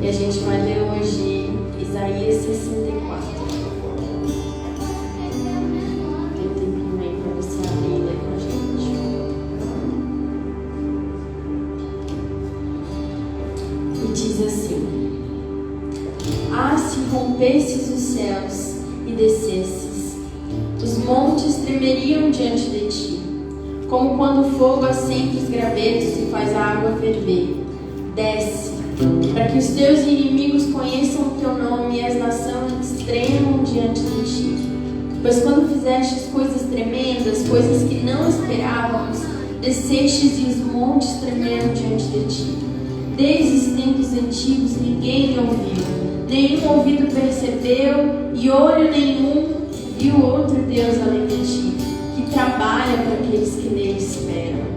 E a gente vai ler hoje Isaías 64. Tem um tempinho aí para você abrir e ler com a gente. E diz assim: Ah, se rompesses os céus e descesses, os montes tremeriam diante de ti, como quando o fogo acende os gravetos e faz a água ferver. Desce, para que os teus inimigos conheçam o teu nome e as nações tremam diante de ti. Pois quando fizestes coisas tremendas, coisas que não esperávamos, descestes e os montes tremeram diante de ti. Desde os tempos antigos ninguém ouviu, nenhum ouvido percebeu e olho nenhum viu outro Deus além de ti, que trabalha para aqueles que nele esperam.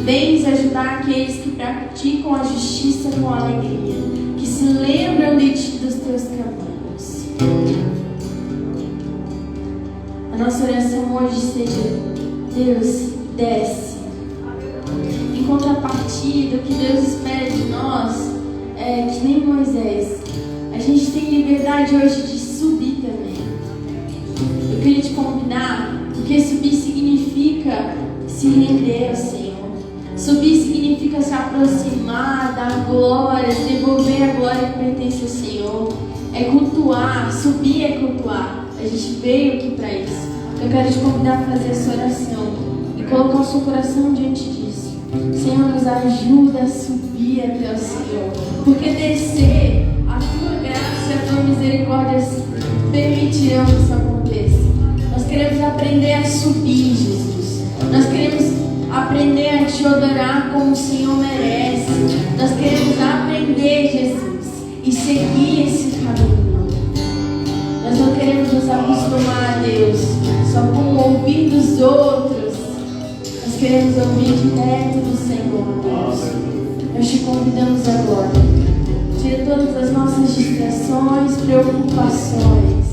Vens ajudar aqueles que praticam a justiça com alegria, que se lembram de ti, dos teus caminhos. A nossa oração hoje seja: Deus, desce. Em contrapartida, o que Deus espera de nós é que nem Moisés, a gente tem liberdade hoje de subir também. Eu queria te convidar, porque subir significa se render ao Senhor. Subir significa se aproximar da glória, devolver a glória que pertence ao Senhor. É cultuar, subir é cultuar. A gente veio aqui para isso. Eu quero te convidar a fazer essa oração e colocar o seu coração diante disso. Senhor, nos ajuda a subir até o Senhor, porque descer, a tua graça e a tua misericórdia permitirão que isso aconteça. Nós queremos aprender a subir, Jesus. Nós queremos aprender a te adorar como o Senhor merece. Nós queremos aprender, Jesus, e seguir esse caminho. Nós não queremos nos acostumar a Deus só com ouvir dos outros. Nós queremos ouvir direto do Senhor, Deus. Nós te convidamos agora. Tira todas as nossas distrações, preocupações.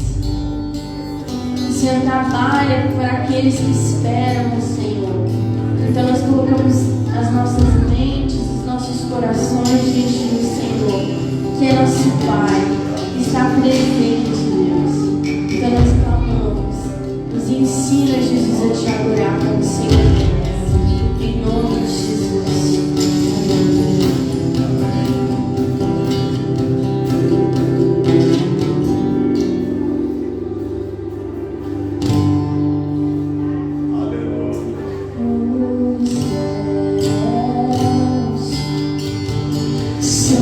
O Senhor trabalha para aqueles que esperam o Senhor. Então nós colocamos as nossas mentes, os nossos corações diante do Senhor, que é nosso Pai, que está presente, Deus. Então nós clamamos, nos ensina, Jesus, a te adorar como o Senhor merece. Em nome de Jesus. Se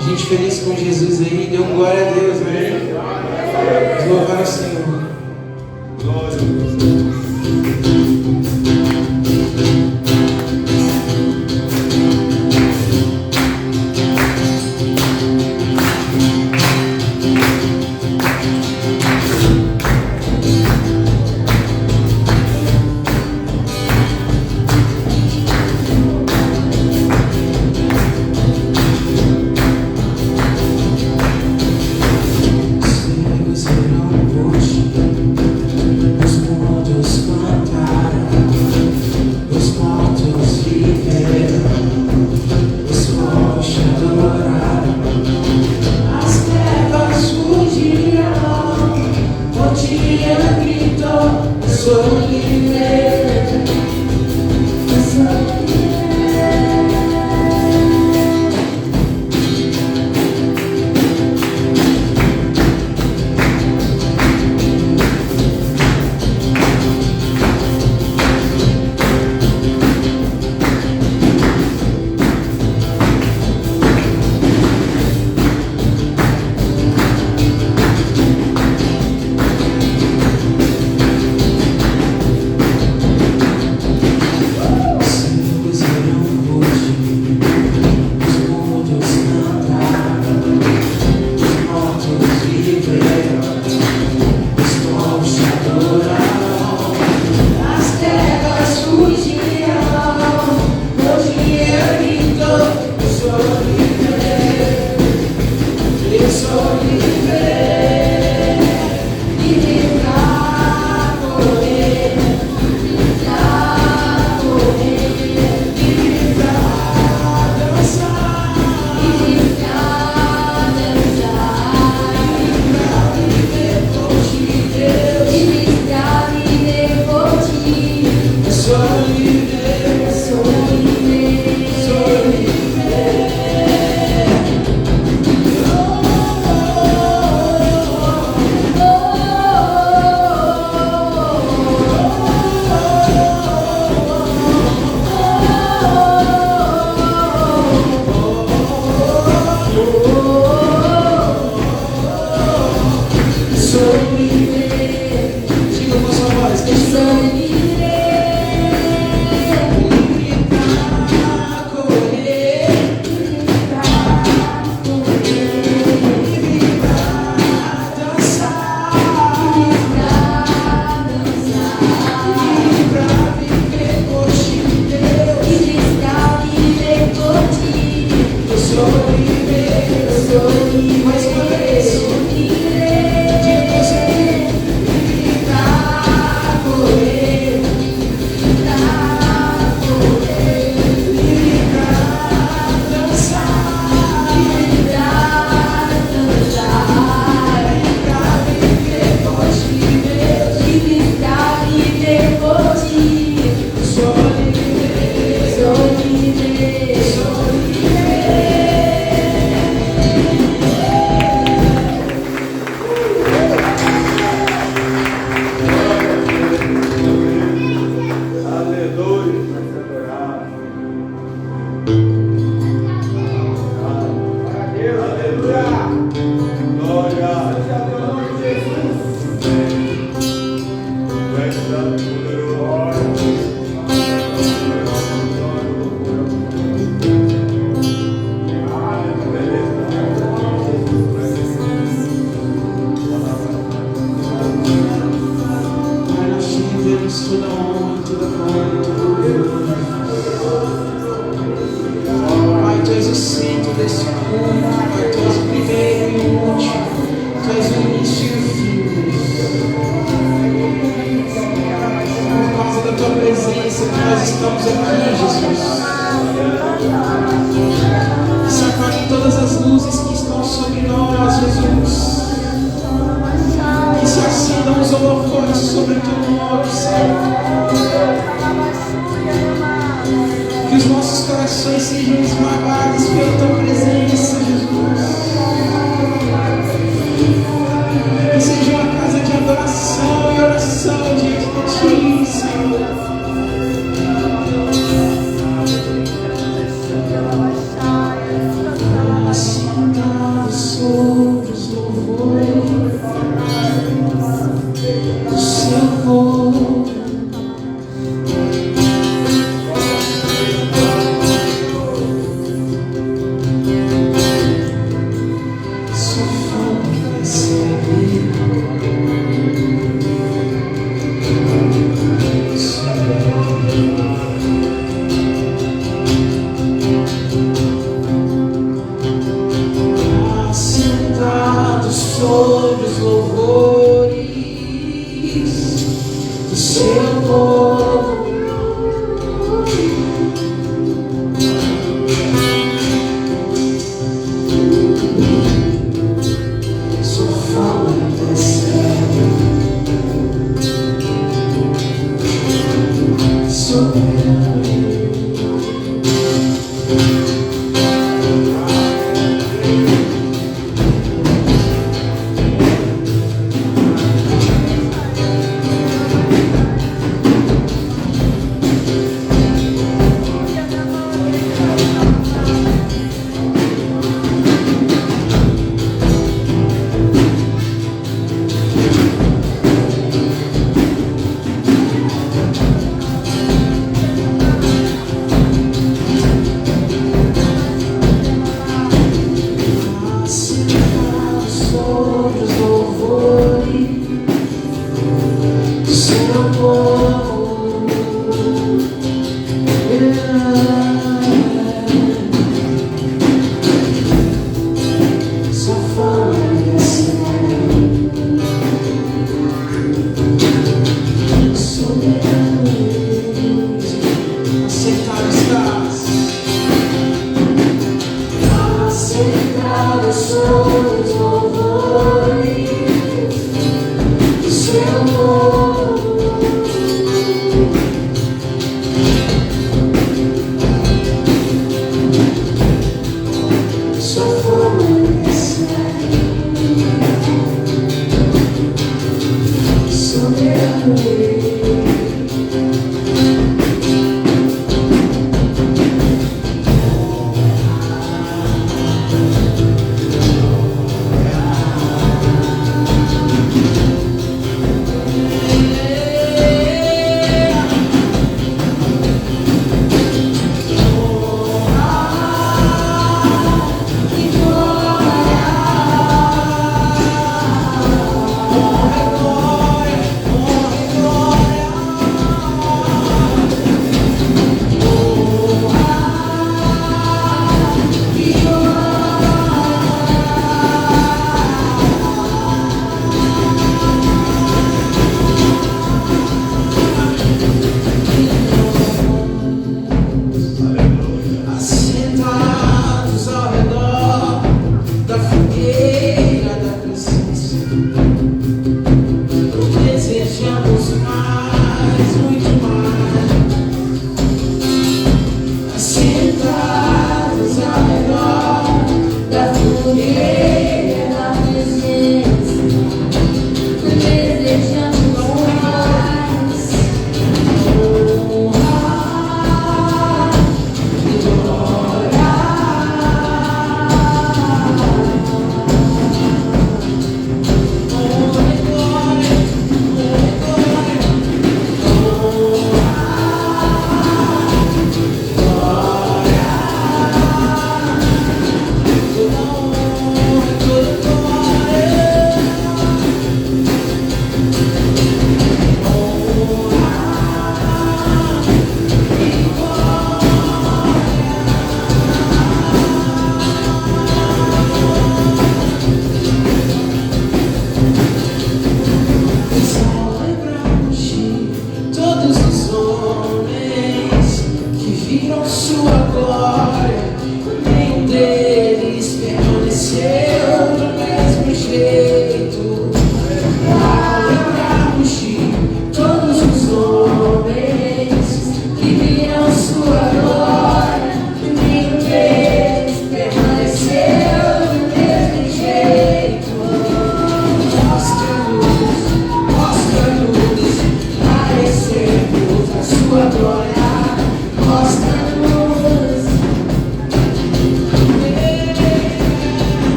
Gente feliz com Jesus aí, dê um glória a Deus, amém? Louvar ao Senhor. Glória a Deus.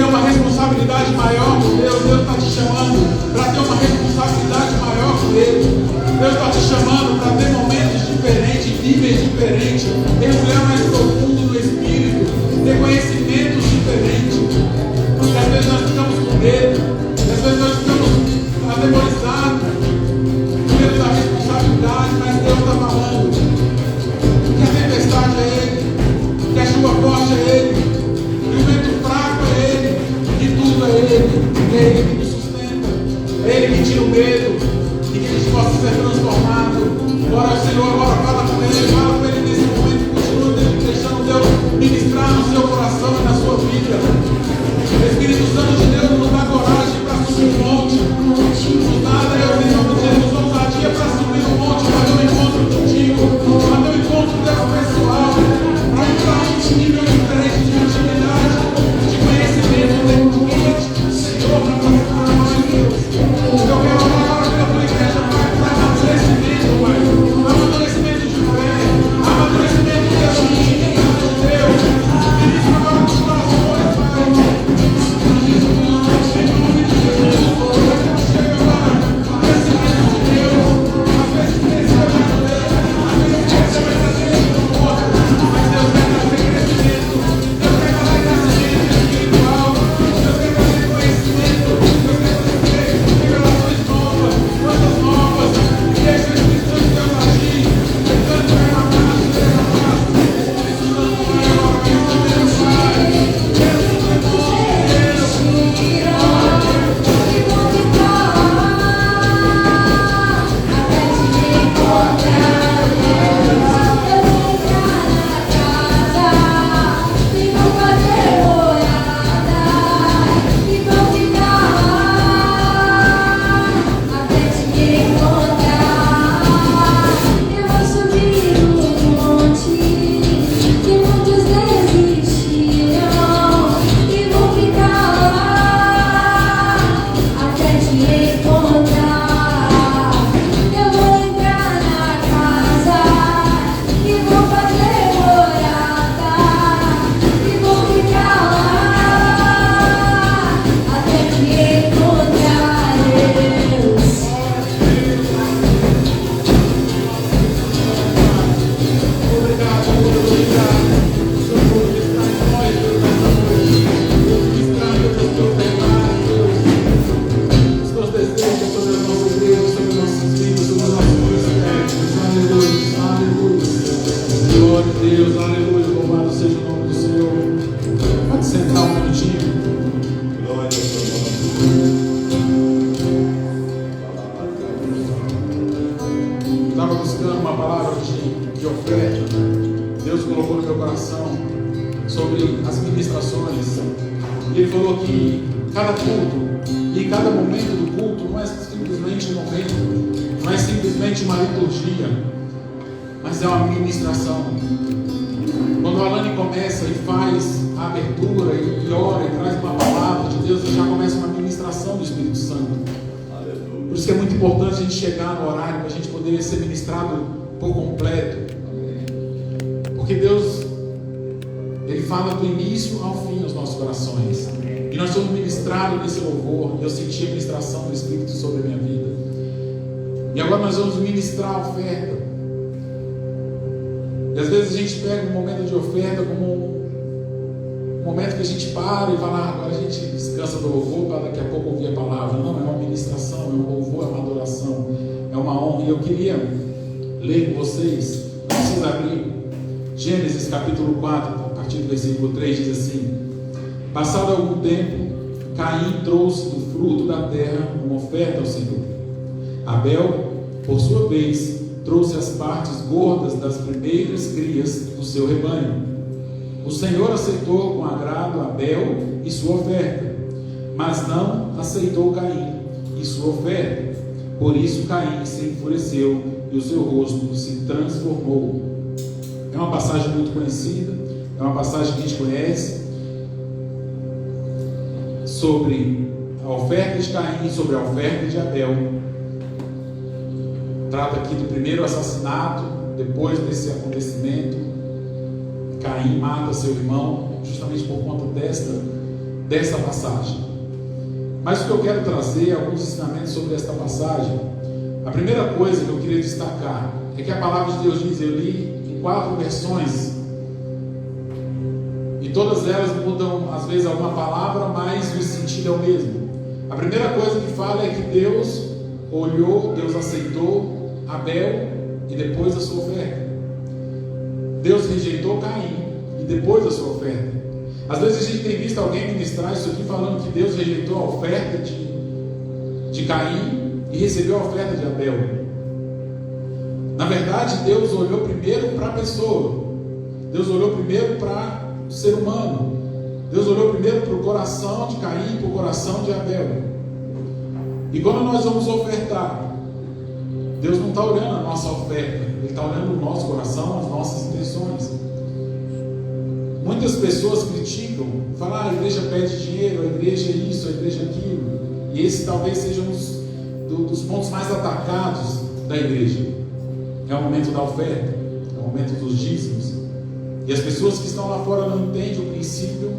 ter uma responsabilidade maior com Deus. Deus está te chamando para ter uma responsabilidade maior com Ele. Deus está te chamando para ter momentos diferentes, níveis diferentes, mergulhar mais profundo no Espírito, ter conhecimentos diferentes. E às vezes nós ficamos com medo, às vezes nós ficamos atemorizados, com medo da responsabilidade, mas Deus está falando que a tempestade é Ele, que a chuva forte é Ele, que o vento fraco é Ele, que tudo é Ele que nos sustenta, é Ele que tira o medo, e que a gente possa ser transformado. Ora ao Senhor, ora fala com Ele nesse momento, continua deixando Deus ministrar no seu coração e na sua vida. Espírito Santo de Deus nos dá coragem para subir o monte, nos dá, Deus, em nome de Jesus, ousadia para subir o monte, para ter um encontro contigo, para ter um encontro, Deus, pessoal, para entrar em nível diferente de intimidade, de conhecimento, de Senhor, para fazer mais Deus. Eu quero orar agora pela tua igreja, Pai, para amadurecimento, Pai, amadurecimento de fé, amadurecimento de Deus, de intimidade de Deus. Ministra agora nos corações, Pai. Eu senti a ministração do Espírito sobre a minha vida. E agora nós vamos ministrar a oferta. E às vezes a gente pega um momento de oferta como um momento que a gente para e fala, agora a gente descansa do louvor para daqui a pouco ouvir a palavra. Não, é uma ministração, é um louvor, é uma adoração, é uma honra. E eu queria ler com vocês, não precisa abrir, Gênesis capítulo 4, a partir do versículo 3, diz assim: passado algum tempo, Caim trouxe do fruto da terra uma oferta ao Senhor. Abel, por sua vez, trouxe as partes gordas das primeiras crias do seu rebanho. O Senhor aceitou com agrado Abel e sua oferta, mas não aceitou Caim e sua oferta. Por isso Caim se enfureceu e o seu rosto se transformou. É uma passagem muito conhecida, é uma passagem que a gente conhece, sobre a oferta de Caim, sobre a oferta de Abel. Trata aqui do primeiro assassinato. Depois desse acontecimento, Caim mata seu irmão justamente por conta dessa passagem. Mas o que eu quero trazer é alguns ensinamentos sobre esta passagem. A primeira coisa que eu queria destacar é que a palavra de Deus diz, eu li em 4 versões, e todas elas mudam às vezes alguma palavra, mas o sentido é o mesmo. A primeira coisa que fala é que Deus olhou, Deus aceitou Abel e depois a sua oferta. Deus rejeitou Caim e depois a sua oferta. Às vezes a gente tem visto alguém ministrar isso aqui falando que Deus rejeitou a oferta de Caim e recebeu a oferta de Abel. Na verdade, Deus olhou primeiro para a pessoa. Deus olhou primeiro para o ser humano. Deus olhou primeiro para o coração de Caim e para o coração de Abel. E quando nós vamos ofertar, Deus não está olhando a nossa oferta, Ele está olhando o nosso coração, as nossas intenções. Muitas pessoas criticam, falam, a igreja pede dinheiro, a igreja é isso, a igreja é aquilo. E esse talvez seja um dos pontos mais atacados da igreja. É o momento da oferta, é o momento dos dízimos. E as pessoas que estão lá fora não entendem o princípio,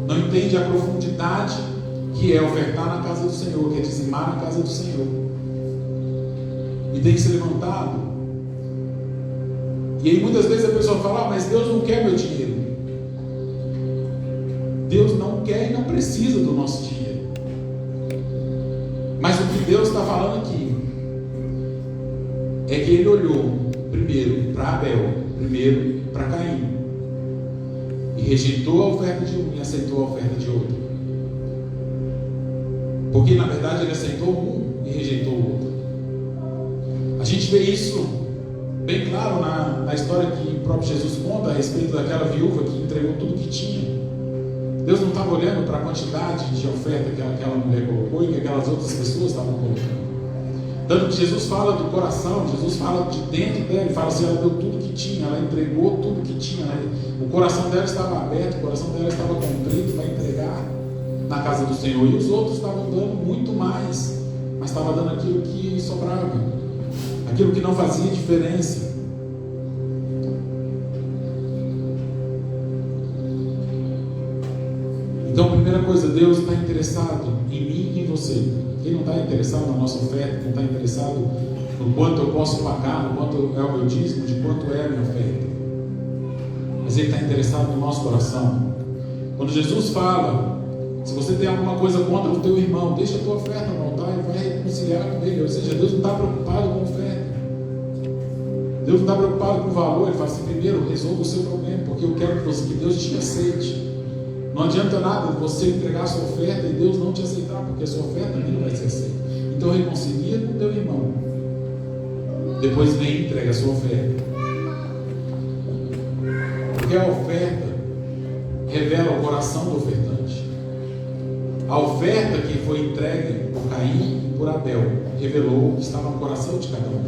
não entendem a profundidade que é ofertar na casa do Senhor, que é dizimar na casa do Senhor. E tem que ser levantado. E aí muitas vezes a pessoa fala, mas Deus não quer meu dinheiro. Deus não quer e não precisa do nosso dinheiro. Mas o que Deus está falando aqui é que Ele olhou primeiro para Abel, primeiro para Caim, e rejeitou a oferta de um e aceitou a oferta de outro. Porque na verdade Ele aceitou um e rejeitou o outro. A gente vê isso bem claro na história que o próprio Jesus conta a respeito daquela viúva que entregou tudo que tinha. Deus não estava olhando para a quantidade de oferta que aquela mulher colocou e que aquelas outras pessoas estavam colocando. Tanto que Jesus fala do coração, Jesus fala de dentro dela, ele fala assim, ela deu tudo que tinha, ela entregou tudo que tinha, né? O coração dela estava aberto, o coração dela estava contrito para entregar na casa do Senhor. E os outros estavam dando muito mais, mas estavam dando aquilo que sobrava, aquilo que não fazia diferença. Então, a primeira coisa, Deus está interessado em mim e em você. Ele não está interessado na nossa oferta, não está interessado no quanto eu posso pagar, no quanto é o meu dízimo, de quanto é a minha oferta. Mas Ele está interessado no nosso coração. Quando Jesus fala, se você tem alguma coisa contra o teu irmão, deixa a tua oferta no altar e vai reconciliar com ele. Ou seja, Deus não está preocupado com a oferta. Deus não está preocupado com o valor. Ele fala assim, primeiro resolva o seu problema, porque eu quero que Deus te aceite. Não adianta nada você entregar a sua oferta e Deus não te aceitar, porque a sua oferta também não vai ser aceita. Então reconcilia com o teu irmão. Depois vem e entrega a sua oferta. Porque a oferta revela o coração do ofertante. A oferta que foi entregue por Caim e por Abel revelou o que estava no coração de cada um.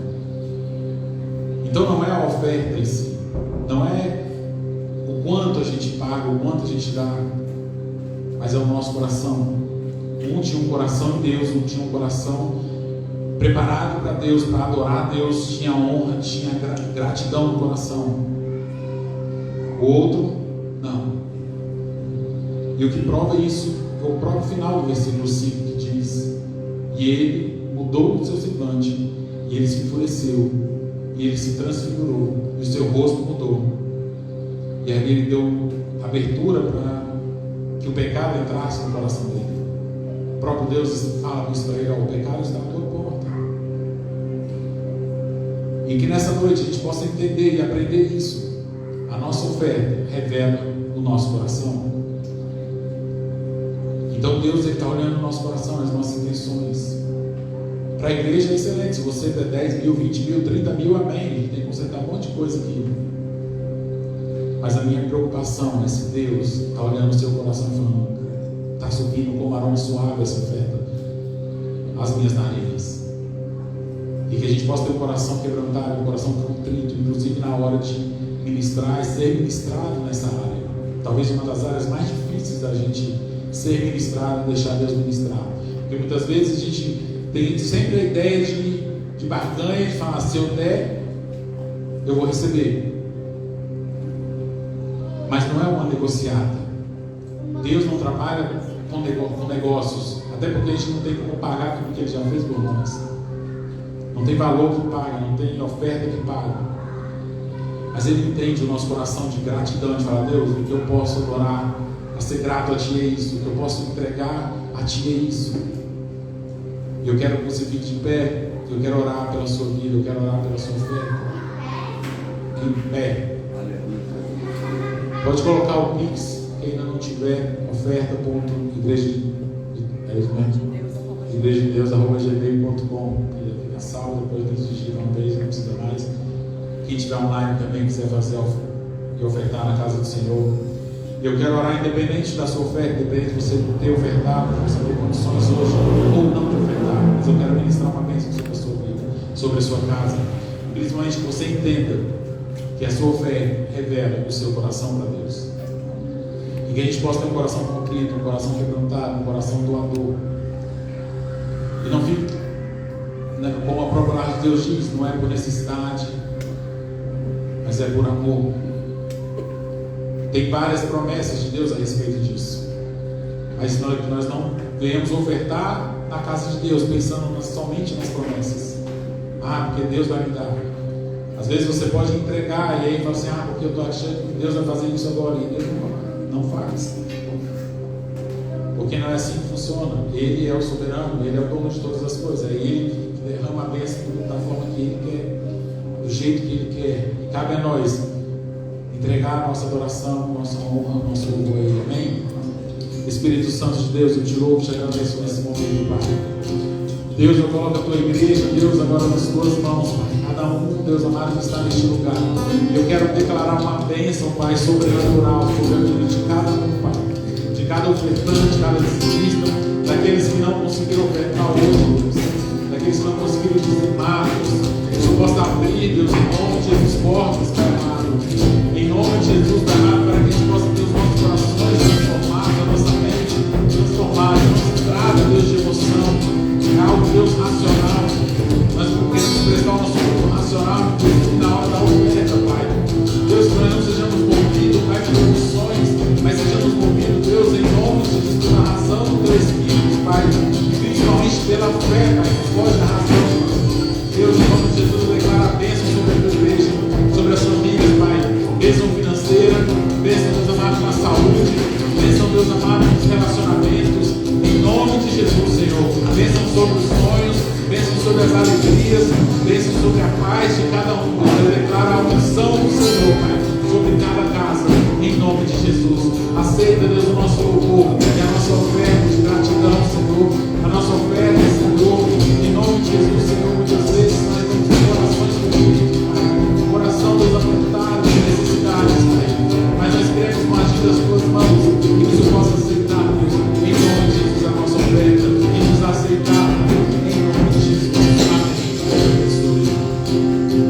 Então não é a oferta em si, não é o quanto a gente paga, o quanto a gente dá, mas é o nosso coração. Um tinha um coração em Deus, um tinha um coração preparado para Deus, para adorar a Deus, tinha honra, tinha gratidão no coração. O outro, não. E o que prova isso é o próprio final do versículo 5, que diz: e ele mudou o seu semblante, e ele se enfureceu, e ele se transfigurou, e o seu rosto mudou. E aí ele deu abertura para que o pecado entrasse no coração dele. O próprio Deus fala com Israel: o pecado está à tua porta. E que nessa noite a gente possa entender e aprender isso. A nossa oferta revela o nosso coração. Então Deus está olhando o nosso coração, as nossas intenções. Para a igreja é excelente. Se você der 10 mil, 20 mil, 30 mil, amém. A gente tem que consertar um monte de coisa aqui. Mas a minha preocupação é se Deus está olhando o seu coração e falando: está subindo como aroma suave essa oferta às minhas narinas. E que a gente possa ter um coração quebrantado, um coração contrito, inclusive na hora de ministrar e ser ministrado nessa área. Talvez uma das áreas mais difíceis da gente ser ministrado e deixar Deus ministrar. Porque muitas vezes a gente tem sempre a ideia de barganha, de falar: se eu der, eu vou receber. Mas não é uma negociata. Deus não trabalha com negócios, até porque a gente não tem como pagar tudo que Ele já fez por nós. Não tem valor que paga, não tem oferta que paga. Mas Ele entende o nosso coração de gratidão, de falar: Deus, o que eu posso adorar, a ser grato a Ti é isso, o que eu posso entregar a Ti é isso. E eu quero que você fique de pé, eu quero orar pela sua vida, eu quero orar pela sua oferta. Em pé. Pode colocar o Pix, quem ainda não tiver, igrejadedeus@gmail.com. Fica salvo, depois eles digitam uma vez, não precisa mais. Quem estiver online também quiser fazer e ofertar na casa do Senhor. Eu quero orar independente da sua oferta, independente de você ter ofertado, você ter condições hoje ou não de ofertar, mas eu quero ministrar uma bênção sobre a sua vida, sobre a sua casa. Principalmente que você entenda que a sua fé revela o seu coração para Deus. E que a gente possa ter um coração contrito, um coração quebrantado, um coração doador. E não fique, como a própria palavra de Deus diz, não é por necessidade, mas é por amor. Tem várias promessas de Deus a respeito disso. Mas nós não venhamos ofertar na casa de Deus pensando somente nas promessas. Porque Deus vai me dar. Às vezes você pode entregar e aí fala assim: porque eu estou achando que Deus vai fazer isso agora. E Deus não faz. Porque não é assim que funciona. Ele é o soberano, Ele é o dono de todas as coisas. É Ele que derrama a bênção da forma que Ele quer, do jeito que Ele quer. E cabe a nós entregar a nossa adoração, a nossa honra, o nosso louvor a Ele. Amém? Espírito Santo de Deus, eu te louvo, te agradeço nesse momento, Pai. Deus, eu coloco a tua igreja, Deus, agora nas tuas mãos, Pai. Cada um, Deus amado, que está neste lugar. Eu quero declarar uma bênção, Pai, sobrenatural sobre a vida de cada um, Pai. De cada ofertante, de cada dizimista, daqueles que não conseguiram ofertar hoje, Deus. Daqueles que não conseguiram dizimar, Deus. Que eu possa abrir, Deus, em nome de Jesus, portas, Pai amado. Em nome de Jesus, Pai amado, para que a gente possa ter os nossos corações transformados, a nossa mente transformada, a nossa entrada, Deus, de emoção. Algo, Deus, racional. Nós queremos prestar o nosso culto racional na hora da oferta, Pai. Deus, que nós não sejamos movidos, Pai, por emoções, mas sejamos movidos, Deus, em nome de Jesus, pela razão do Teu Espírito, Pai. Principalmente pela fé, Pai, que foge da razão. Deus, em nome de Jesus, eu declaro a bênção sobre a Tua igreja, sobre as famílias, Pai. Bênção financeira, bênção, Deus amado, na saúde, bênção, Deus amado, nos relacionamentos. Em nome de Jesus, Senhor. Bênção sobre os sonhos, bênção sobre as alegrias, bênção sobre a paz de cada um. Eu declaro a unção do Senhor, Pai, sobre cada casa, em nome de Jesus. Aceita, Deus, o nosso louvor e a nossa oferta de gratidão, Senhor. A nossa oferta, Senhor, em nome de Jesus, Senhor. Muitas vezes nós temos corações convictos, Pai. Coração, Deus, apertado de necessidades, Pai. Mas nós queremos uma ajuda das Tuas mãos e que o Senhor possa aceitar, Deus, em nome de Jesus, a nossa oferta e nos aceitar, em nome de Jesus. Amém.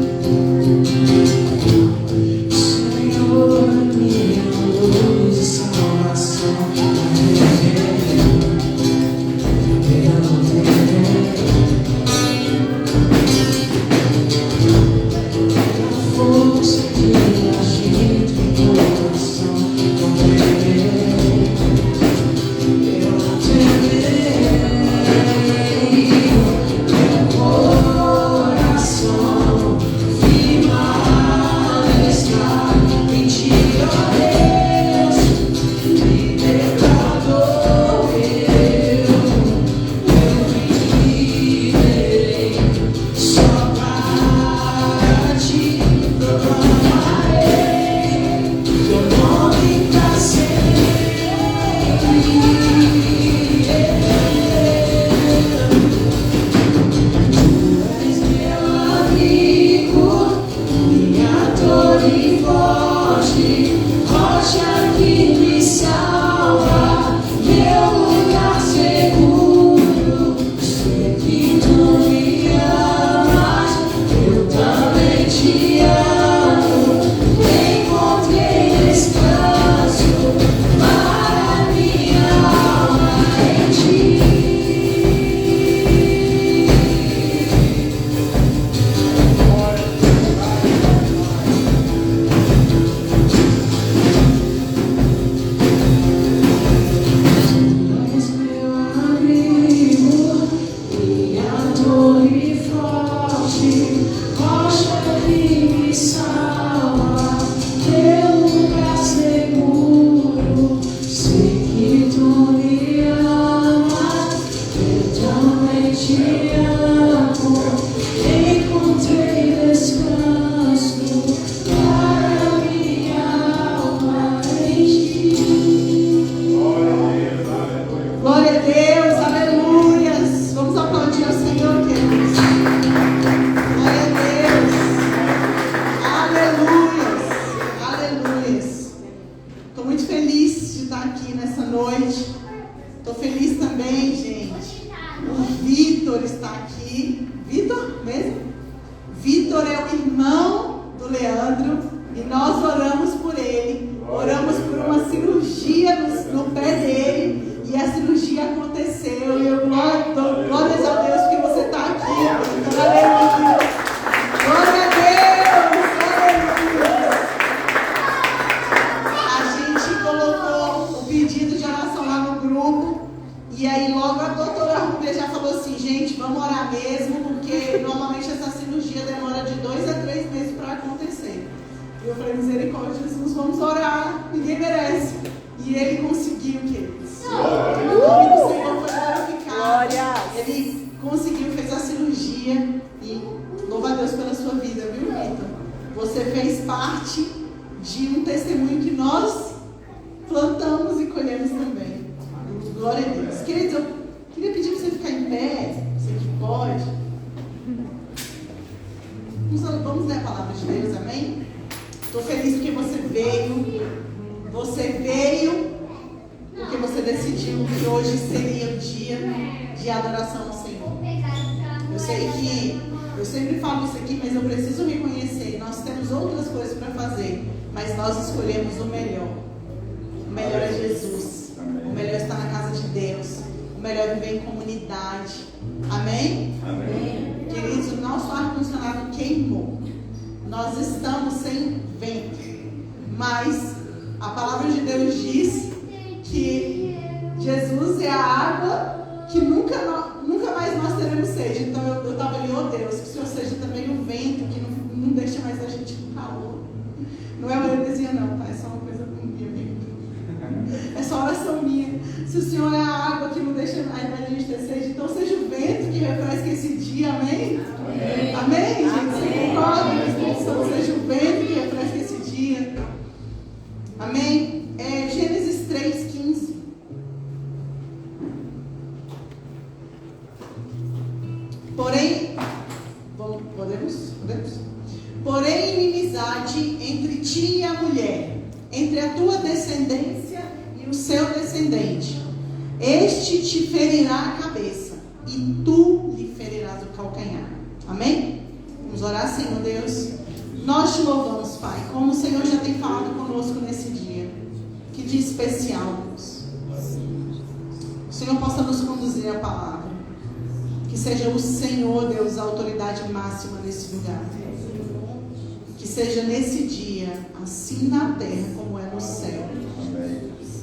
Seja nesse dia, assim na terra como é no céu.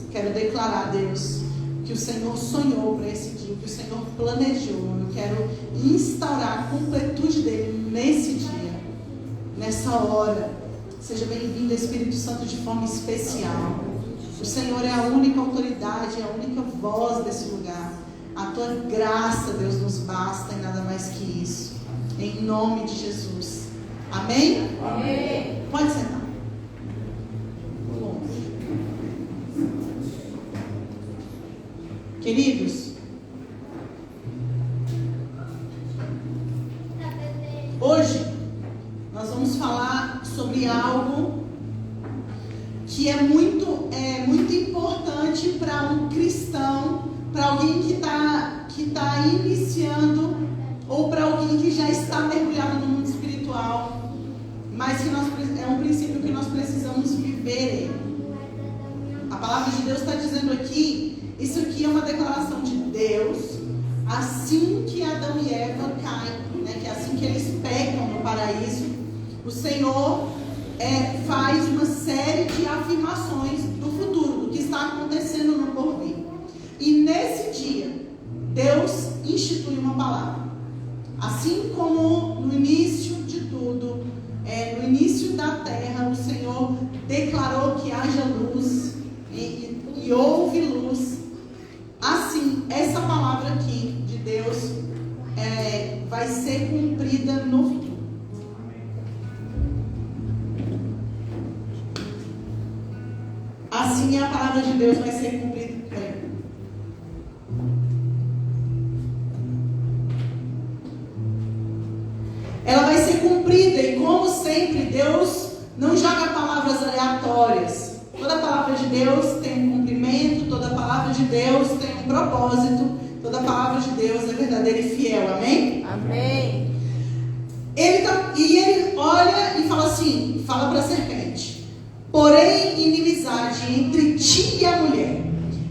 Quero declarar, Deus, que o Senhor sonhou para esse dia, que o Senhor planejou. Eu quero instaurar a completude dele nesse dia, nessa hora. Seja bem-vindo, Espírito Santo, de forma especial. O Senhor é a única autoridade, é a única voz desse lugar. A tua graça, Deus, nos basta e nada mais que isso. Em nome de Jesus. Amém? Amém. Pode sentar. Bom. Queridos, hoje nós vamos falar sobre algo que é muito importante para um cristão, para alguém que tá iniciando, ou para alguém que já está mergulhado no mundo espiritual, mas que é um princípio que nós precisamos viver. A palavra de Deus está dizendo aqui, isso aqui é uma declaração de Deus, assim que Adão e Eva caem, né, que assim que eles pecam no paraíso, o Senhor faz uma série de afirmações do futuro, do que está acontecendo no porvir. E nesse dia, Deus institui uma palavra. Assim como no início de tudo, no início da terra, o Senhor declarou que haja luz e houve luz. Assim, essa palavra aqui de Deus vai ser cumprida no fim. Assim a palavra de Deus vai ser cumprida. Ela vai ser cumprida e, como sempre, Deus não joga palavras aleatórias. Toda palavra de Deus tem um cumprimento, toda palavra de Deus tem um propósito, toda palavra de Deus é verdadeira e fiel. Amém? Amém. Ele olha e fala assim, fala para a serpente: porém inimizade entre ti e a mulher,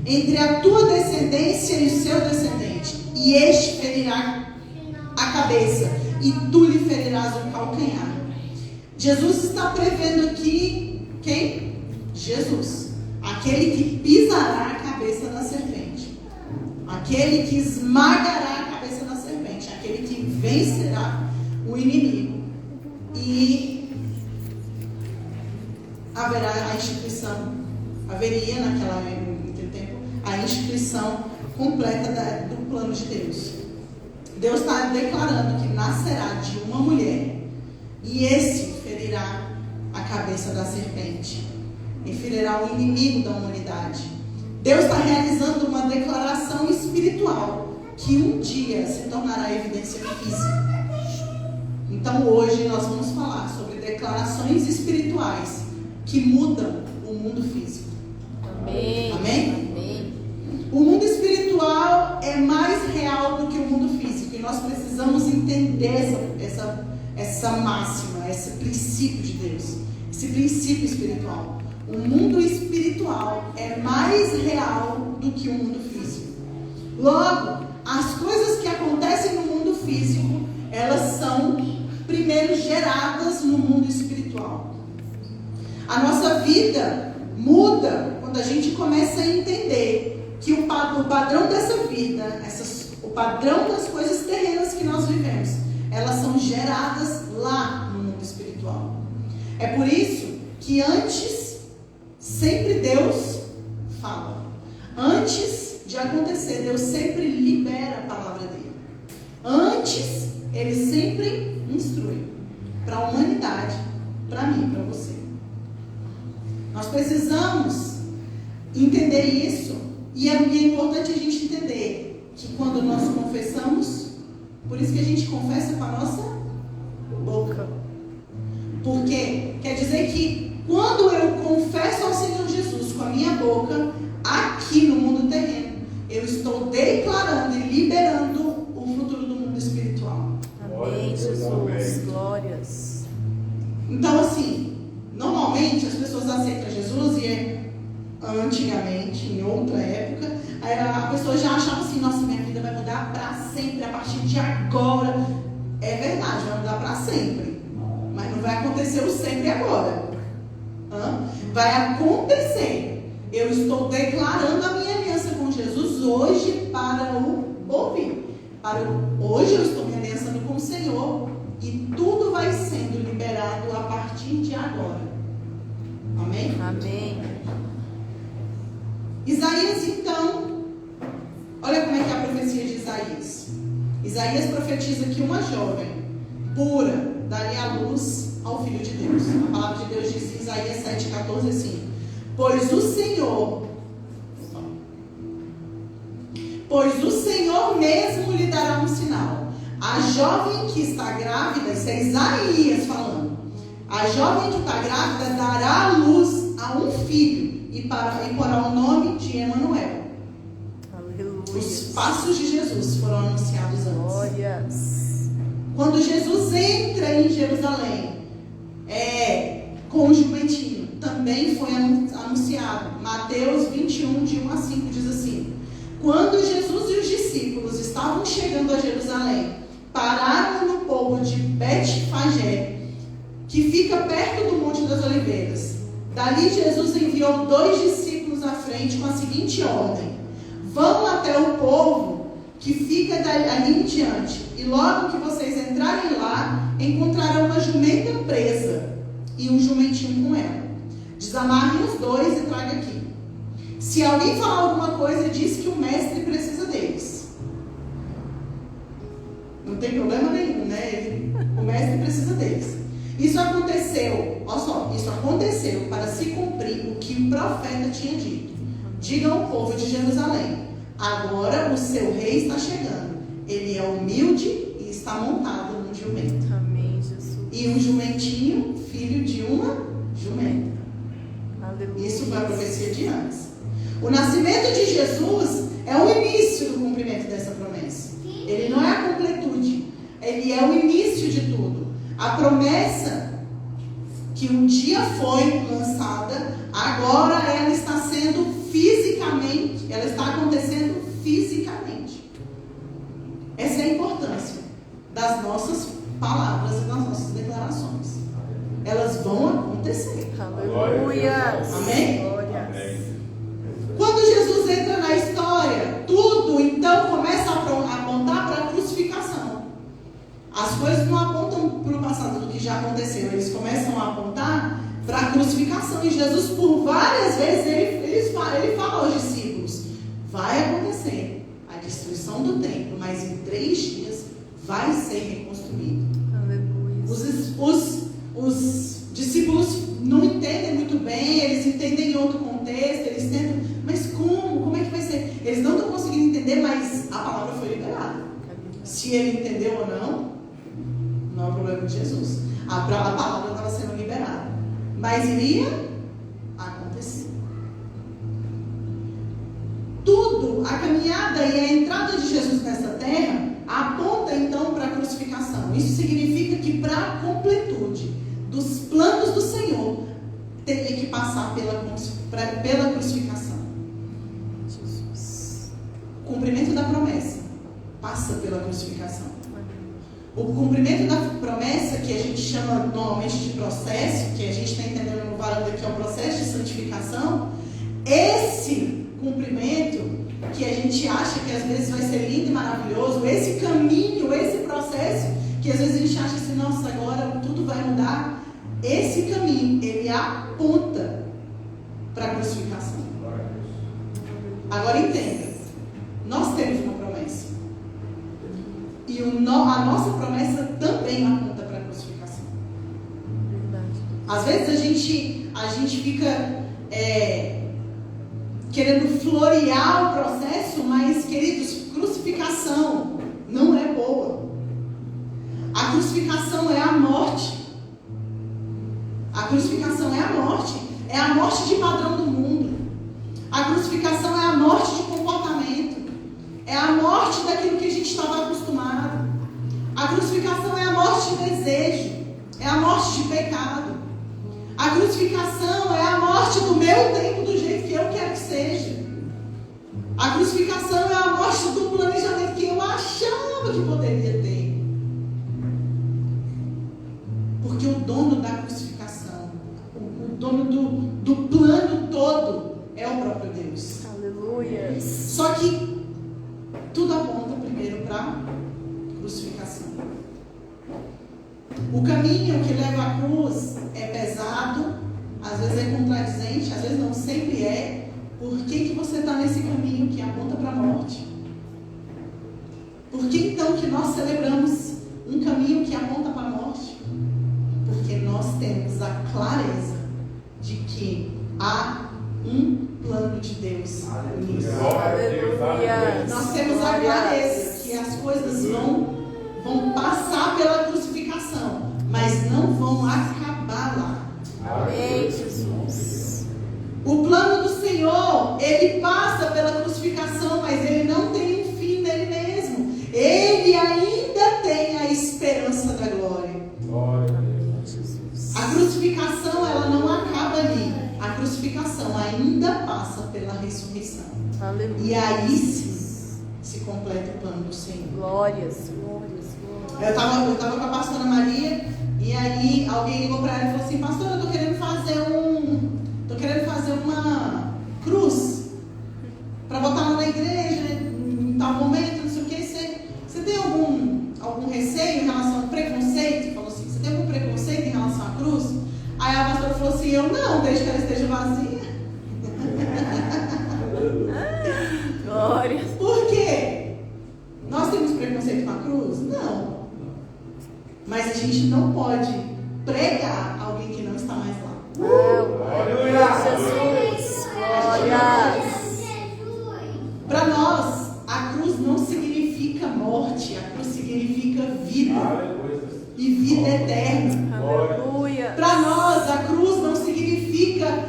entre a tua descendência e o seu descendente, e este ferirá a cabeça, e tu lhe ferirás o calcanhar. Jesus está prevendo aqui quem? Jesus, aquele que pisará a cabeça da serpente, aquele que esmagará a cabeça da serpente, aquele que vencerá o inimigo. E haveria naquele tempo a instituição completa do plano de Deus. Deus está declarando que nascerá de uma mulher e esse ferirá a cabeça da serpente e ferirá o inimigo da humanidade. Deus está realizando uma declaração espiritual que um dia se tornará evidência física. Então hoje nós vamos falar sobre declarações espirituais que mudam o mundo físico. Amém. Amém? Amém. O mundo espiritual é mais real do que o mundo físico e nós precisamos entender essa máxima, esse princípio de Deus, esse princípio espiritual. O mundo espiritual é mais real do que o mundo físico. Logo, as coisas que acontecem no mundo físico, elas são primeiro geradas no mundo espiritual. A nossa vida muda quando a gente começa a entender que o padrão dessa vida, o padrão das coisas terrenas que nós vivemos, elas são geradas lá no mundo espiritual. É por isso que antes, sempre Deus fala. Antes de acontecer, Deus sempre libera a palavra dele. Antes, ele sempre instrui para a humanidade, para mim, para você. Nós precisamos entender isso e é importante a gente entender que quando nós confessamos, por isso que a gente confessa com a nossa boca. Porque quer dizer que quando eu confesso ao Senhor Jesus com a minha boca, aqui no mundo terreno, eu estou declarando e liberando o futuro do mundo espiritual. Amém, Jesus. Glórias. Então, assim, normalmente as pessoas aceitam Jesus e antigamente, em outra época, a pessoa já achava assim: nossa, minha vida vai mudar para sempre a partir de agora. É verdade, vai mudar para sempre, mas não vai acontecer o sempre agora. Vai acontecer. Eu estou declarando a minha aliança com Jesus hoje para o ouvir. Hoje eu estou me aliançando com o Senhor e tudo vai sendo liberado a partir de agora. Amém? Amém. Isaías, então, olha como é que é a profecia de Isaías. Isaías profetiza que uma jovem pura daria a luz ao Filho de Deus. A palavra de Deus diz em Isaías 7,14 assim: Pois o Senhor mesmo lhe dará um sinal. A jovem que está grávida, isso é Isaías falando, a jovem que está grávida dará a luz a um filho e porá o nome de Emanuel. Aleluia. Os passos de Jesus foram anunciados antes. Glórias. Quando Jesus entra em Jerusalém, com o jumentinho, também foi anunciado. Mateus 21, de 1 a 5 diz assim: Quando Jesus e os discípulos estavam chegando a Jerusalém, pararam no povo de Betfagé, que fica perto do Monte das Oliveiras. Dali Jesus enviou 2 discípulos à frente com a seguinte ordem: Vão até o povo que fica ali em diante, e logo que vocês entrarem lá, encontrarão uma jumenta presa e um jumentinho com ela. Desamarrem os 2 e tragam aqui. Se alguém falar alguma coisa, diz que o mestre precisa deles. só, isso aconteceu para se cumprir o que o profeta tinha dito. Diga ao povo de Jerusalém: agora o seu rei está chegando. Ele é humilde e está montado num jumento. Amém, Jesus. E um jumentinho, filho de uma jumenta. Aleluia. Isso foi a profecia de antes. O nascimento de Jesus é o início do cumprimento dessa promessa. Ele não é a completude. Ele é o início de tudo. A promessa que um dia foi lançada, agora ela está sendo fisicamente, ela está acontecendo fisicamente. Essa é a importância das nossas palavras e das nossas declarações. Elas vão acontecer. Aleluia. Amém? Glórias. Quando Jesus entra na história, tudo então começa a apontar para a crucificação. As coisas não apontam para o passado do que já aconteceu, eles começam a apontar para a crucificação. E Jesus, por várias vezes, ele fala aos discípulos: vai acontecer a destruição do templo, mas em 3 dias vai ser reconstruído. Aleluia. Os discípulos não entendem muito bem, eles entendem em outro contexto, eles tentam, mas como é que vai ser? Eles não estão conseguindo entender, mas a palavra foi liberada. Se ele entendeu ou não é o problema de Jesus. A palavra estava sendo liberada, mas iria acontecer. Tudo, a caminhada e a entrada de Jesus nessa terra aponta então para a crucificação. Isso significa que para a completude dos planos do Senhor teria que passar pela crucificação. Jesus. O cumprimento da promessa passa pela crucificação. O cumprimento da promessa, que a gente chama normalmente de processo, que a gente está entendendo no Varanda que é o processo de santificação, esse cumprimento que a gente acha que às vezes vai ser lindo e maravilhoso, esse caminho, esse processo, que às vezes a gente acha assim, nossa, agora tudo vai mudar. Esse caminho, ele aponta para a crucificação. Agora entenda, nós temos uma promessa. E a nossa promessa também aponta para a crucificação. Verdade. Às vezes a gente fica querendo florear o processo, mas, queridos, crucificação não é boa. A crucificação é a morte. A crucificação é a morte. É a morte de padrão do mundo. A crucificação é a morte de comportamento. É a morte daquilo que a gente estava acostumado. A crucificação é a morte de desejo. É a morte de pecado. A crucificação é a morte do meu tempo do jeito que eu quero que seja. A crucificação é a morte do planejamento que eu achava que poderia ter. Porque o dono da crucificação, o dono do plano todo é o próprio Deus. Aleluia. Só que tudo aponta primeiro para a crucificação. O caminho que leva à cruz é pesado, às vezes é contradizente, às vezes não, sempre é. Por que você está nesse caminho que aponta para a morte? Por que então que nós celebramos um caminho que aponta para a morte? Porque nós temos a clareza de que há um plano de Deus nisso. Aleluia. Nós temos a clareza que as coisas vão passar pela crucificação, mas não vão acabar lá. Amém, Jesus. O plano do Senhor, ele passa pela crucificação, mas ele não tem um fim nele mesmo. Ele ainda tem a esperança da glória. A crucificação, ela não acaba ali. A crucificação ainda passa pela ressurreição. Aleluia. E aí sim se completa o plano do Senhor. Glórias. Eu tava com a pastora Maria, e aí alguém ligou para ela e falou assim: pastora, eu tô querendo fazer uma cruz para botar lá na igreja em tal momento, não sei o que. Você tem algum receio em relação ao preconceito? Falou assim: você tem algum preconceito em relação à cruz? Aí a pastora falou assim: eu não, desde que ela esteja vazia. Glórias. Por quê? Nós temos preconceito com a cruz? Não. Mas a gente não pode pregar alguém que não está mais lá. Glória a Jesus. Glórias. Para nós, a cruz não significa morte, a cruz significa vida. E vida eterna. Aleluia. Para nós, a cruz não significa,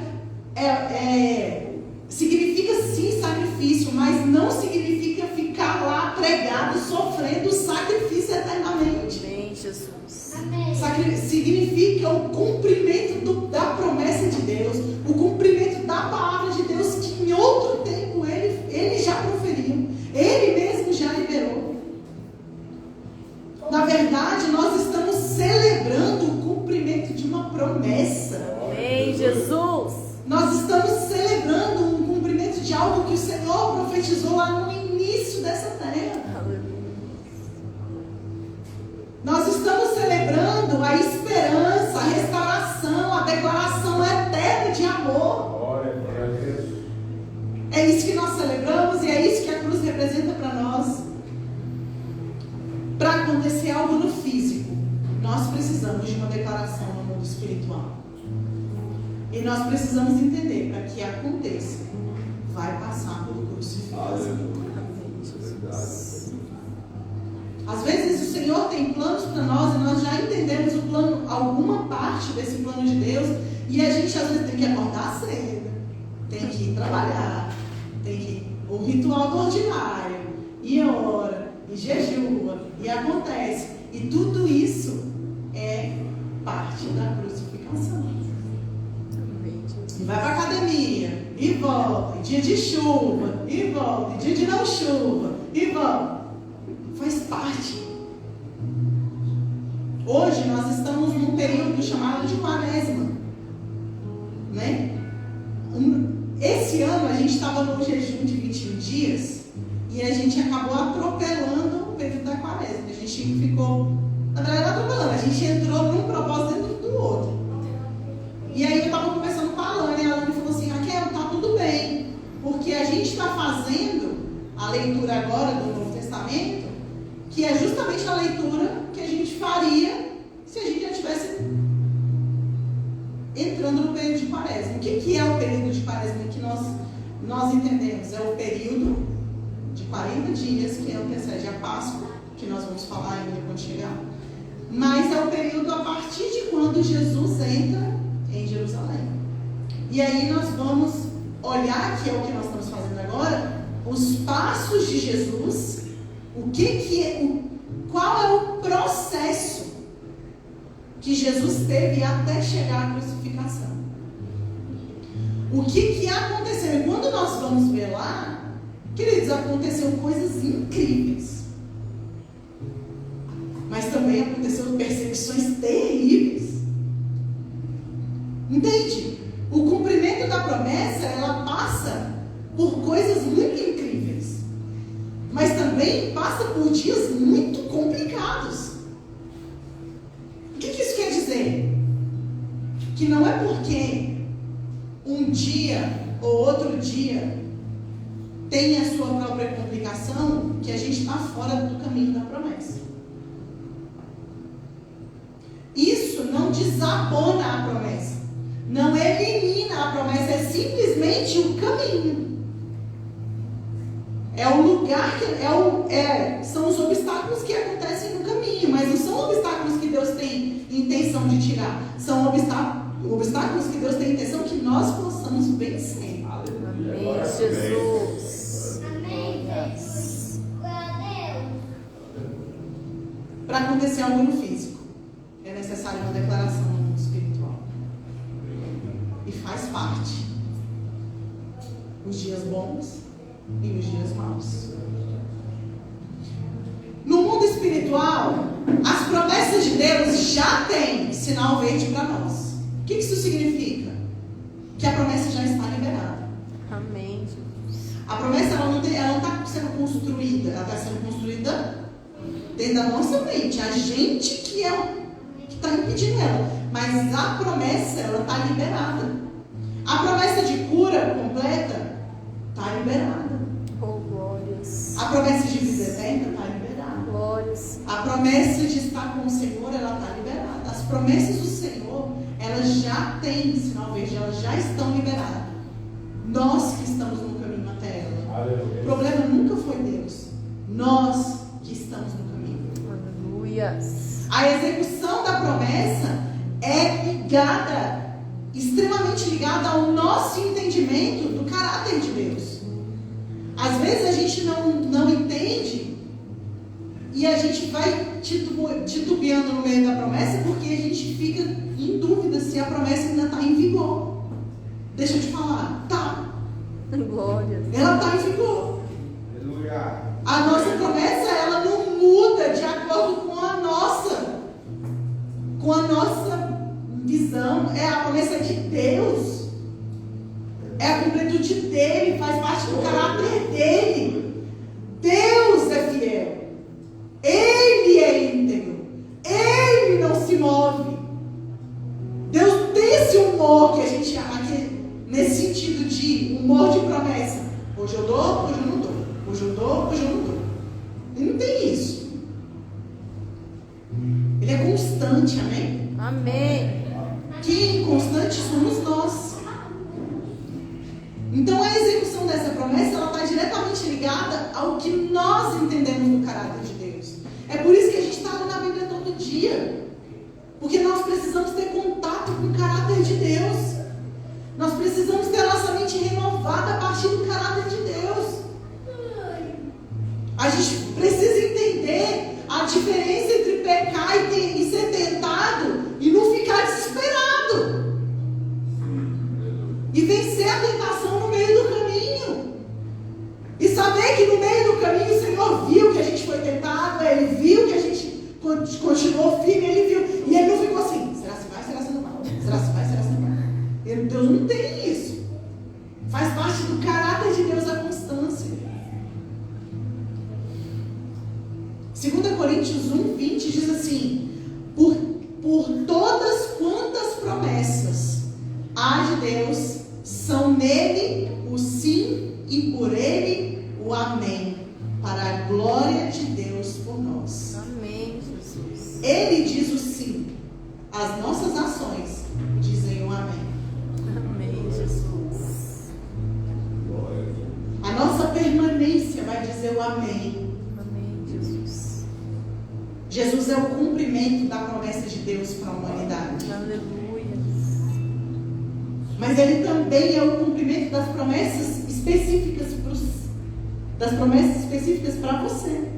significa sim sacrifício, mas não significa ficar lá pregado, sofrendo sacrifício eternamente. Amém, Jesus. Significa o cumprimento da promessa de Deus, o cumprimento da palavra de Deus que em outro tempo ele já proferiu, ele mesmo já liberou. Na verdade, nós estamos celebrando o cumprimento de uma promessa. Amém, Jesus. Nós estamos celebrando um cumprimento de algo que o Senhor profetizou lá no início dessa terra. Nós estamos celebrando a esperança, a restauração, a declaração eterna de amor. É isso que nós celebramos e é isso que a cruz representa para nós. Para acontecer algo no físico, nós precisamos de uma declaração no mundo espiritual. E nós precisamos entender, para que aconteça, vai passar por crucificação. Às vezes o Senhor tem planos para nós e nós já entendemos o plano, alguma parte desse plano de Deus, e a gente às vezes tem que acordar cedo, tem que ir trabalhar, tem que ir o ritual do ordinário, e ora, e jejua, e acontece. E tudo isso é parte da crucificação. E vai para a academia, e volta, e dia de chuva, e volta, e dia de não chuva, e volta. Faz parte. Hoje nós estamos num período chamado de quaresma, né? Esse ano a gente estava no jejum de 21 dias e a gente acabou atropelando o período da quaresma. A gente ficou, na verdade, atropelando. A gente entrou num propósito dentro do outro. E aí eu estava conversando com a Alane e a Alane falou assim: Raquel, tá tudo bem, porque a gente está fazendo a leitura agora do Novo Testamento, que é justamente a leitura que a gente faria se a gente já estivesse entrando no período de quaresma. O que é o período de quaresma que nós entendemos? É o período de 40 dias que antecede a Páscoa, que nós vamos falar ainda quando chegar. Mas é o período a partir de quando Jesus entra em Jerusalém. E aí nós vamos olhar, que é o que nós estamos fazendo agora, os passos de Jesus. Qual é o processo que Jesus teve até chegar à crucificação? O que aconteceu? E quando nós vamos ver lá, queridos, aconteceu coisas incríveis. Mas também aconteceram perseguições terríveis. Entende? O cumprimento da promessa, ela passa por coisas muito incríveis. Mas também passa por dias muito complicados. O que isso quer dizer? Que não é porque um dia ou outro dia tem a sua própria complicação que a gente está fora do caminho da promessa. Isso não desabona a promessa, não elimina a promessa, é simplesmente o caminho. É o lugar que são os obstáculos que acontecem no caminho, mas não são obstáculos que Deus tem intenção de tirar. São obstáculos que Deus tem intenção que nós possamos vencer. Amém, Jesus. Amém. Para acontecer algo no físico, é necessário uma declaração no mundo espiritual. E faz parte. Os dias bons e os dias maus. No mundo espiritual, as promessas de Deus já têm sinal verde para nós. O que isso significa? Que a promessa já está liberada. Amém, Jesus. A promessa ela não está sendo construída, ela está sendo construída dentro da nossa mente. A gente que está impedindo ela. Mas a promessa ela está liberada. A promessa de cura completa está liberada. Oh, glórias. A promessa de vida eterna está liberada. Glórias. Deus. A promessa de estar com o Senhor, ela está liberada. As promessas do Senhor, elas já têm sinal verde, elas já estão liberadas. Nós que estamos no caminho até ela. O problema nunca foi Deus. Nós que estamos no caminho. Aleluias. A execução da promessa é ligada, extremamente ligada ao nosso entendimento do caráter de Deus. Às vezes a gente não entende e a gente vai titubeando no meio da promessa porque a gente fica em dúvida se a promessa ainda está em vigor. Deixa eu te falar, tá. Glória. Ela está em vigor. Aleluia. A nossa promessa, ela não muda de acordo com a nossa visão. É a promessa de Deus. É a completude dele, faz parte do caráter dele. Deus é fiel. Ele é íntegro. Ele não se move. Deus não tem esse humor que a gente aqui, nesse sentido de humor de promessa. Hoje eu dou, hoje eu não dou. Hoje eu dou, hoje eu não dou. Ele não tem isso. Ele é constante, amém? Amém. Que inconstante somos nós. Então a execução dessa promessa, ela está diretamente ligada ao que nós entendemos do caráter de Deus. É por isso que a gente está lendo a Bíblia todo dia. Porque nós precisamos ter contato com o caráter de Deus. Nós precisamos ter a nossa mente renovada a partir do caráter de Deus. A gente precisa entender a diferença entre pecar e ser tentado e não ficar desesperado. E vencer a tentação no meio do caminho. E saber que no meio do caminho o Senhor viu que a gente foi tentado, Ele viu que a gente continuou firme, Ele viu. E Ele não ficou assim, será que vai, será que não vai? Será que vai, será que não vai? Deus não tem isso. Faz parte do caráter de Deus a constância. 2 Coríntios 1:20 diz assim: por todas quantas promessas há de Deus, são nele o sim e por ele o amém, para a glória de Deus por nós. Amém, Jesus. Ele diz o sim, as nossas ações dizem o amém. Amém, Jesus. A nossa permanência vai dizer o amém. Amém, Jesus. Jesus é o cumprimento da promessa de Deus para a humanidade. Aleluia. Mas Ele também é o cumprimento das promessas específicas para você.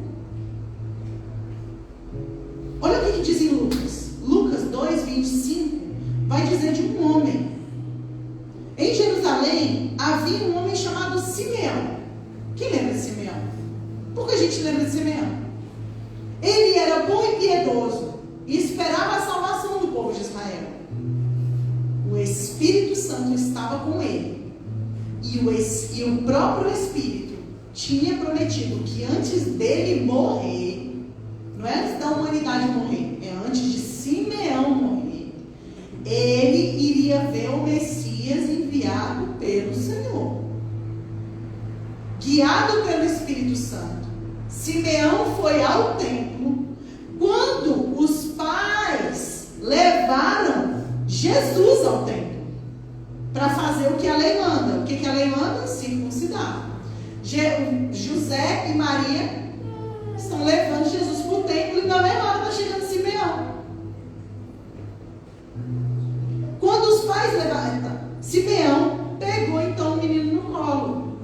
Olha o que diz em Lucas. Lucas 2:25 vai dizer de um homem. Em Jerusalém havia um homem chamado Simeão. Quem lembra de Simeão? Por que a gente lembra de Simeão? Ele era bom e piedoso e esperava a salvação do povo de Israel. O Espírito Santo estava com ele. E o próprio Espírito tinha prometido que antes dele morrer, não é antes da humanidade morrer, é antes de Simeão morrer, ele iria ver o Messias enviado pelo Senhor. Guiado pelo Espírito Santo, Simeão foi ao templo quando os pais levaram Jesus ao templo para fazer o que a lei manda. O que a lei manda? Circuncidar. José e Maria estão levando Jesus para o templo e na mesma hora está chegando Simeão. Quando os pais levaram, Simeão pegou então o menino no colo,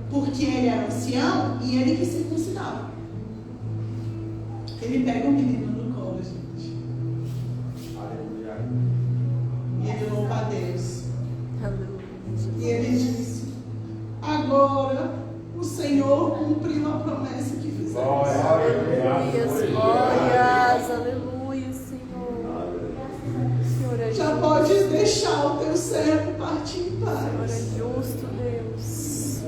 porque ele era ancião e ele que circuncidava. Ele pega o menino no colo, gente. E ele louva a Deus. E ele disse: agora o Senhor cumpriu a promessa que fizemos. Aleluia, glórias, aleluia, Senhor. Senhor é Já justo. podes deixar o teu servo partir em Senhor é paz, justo, Deus.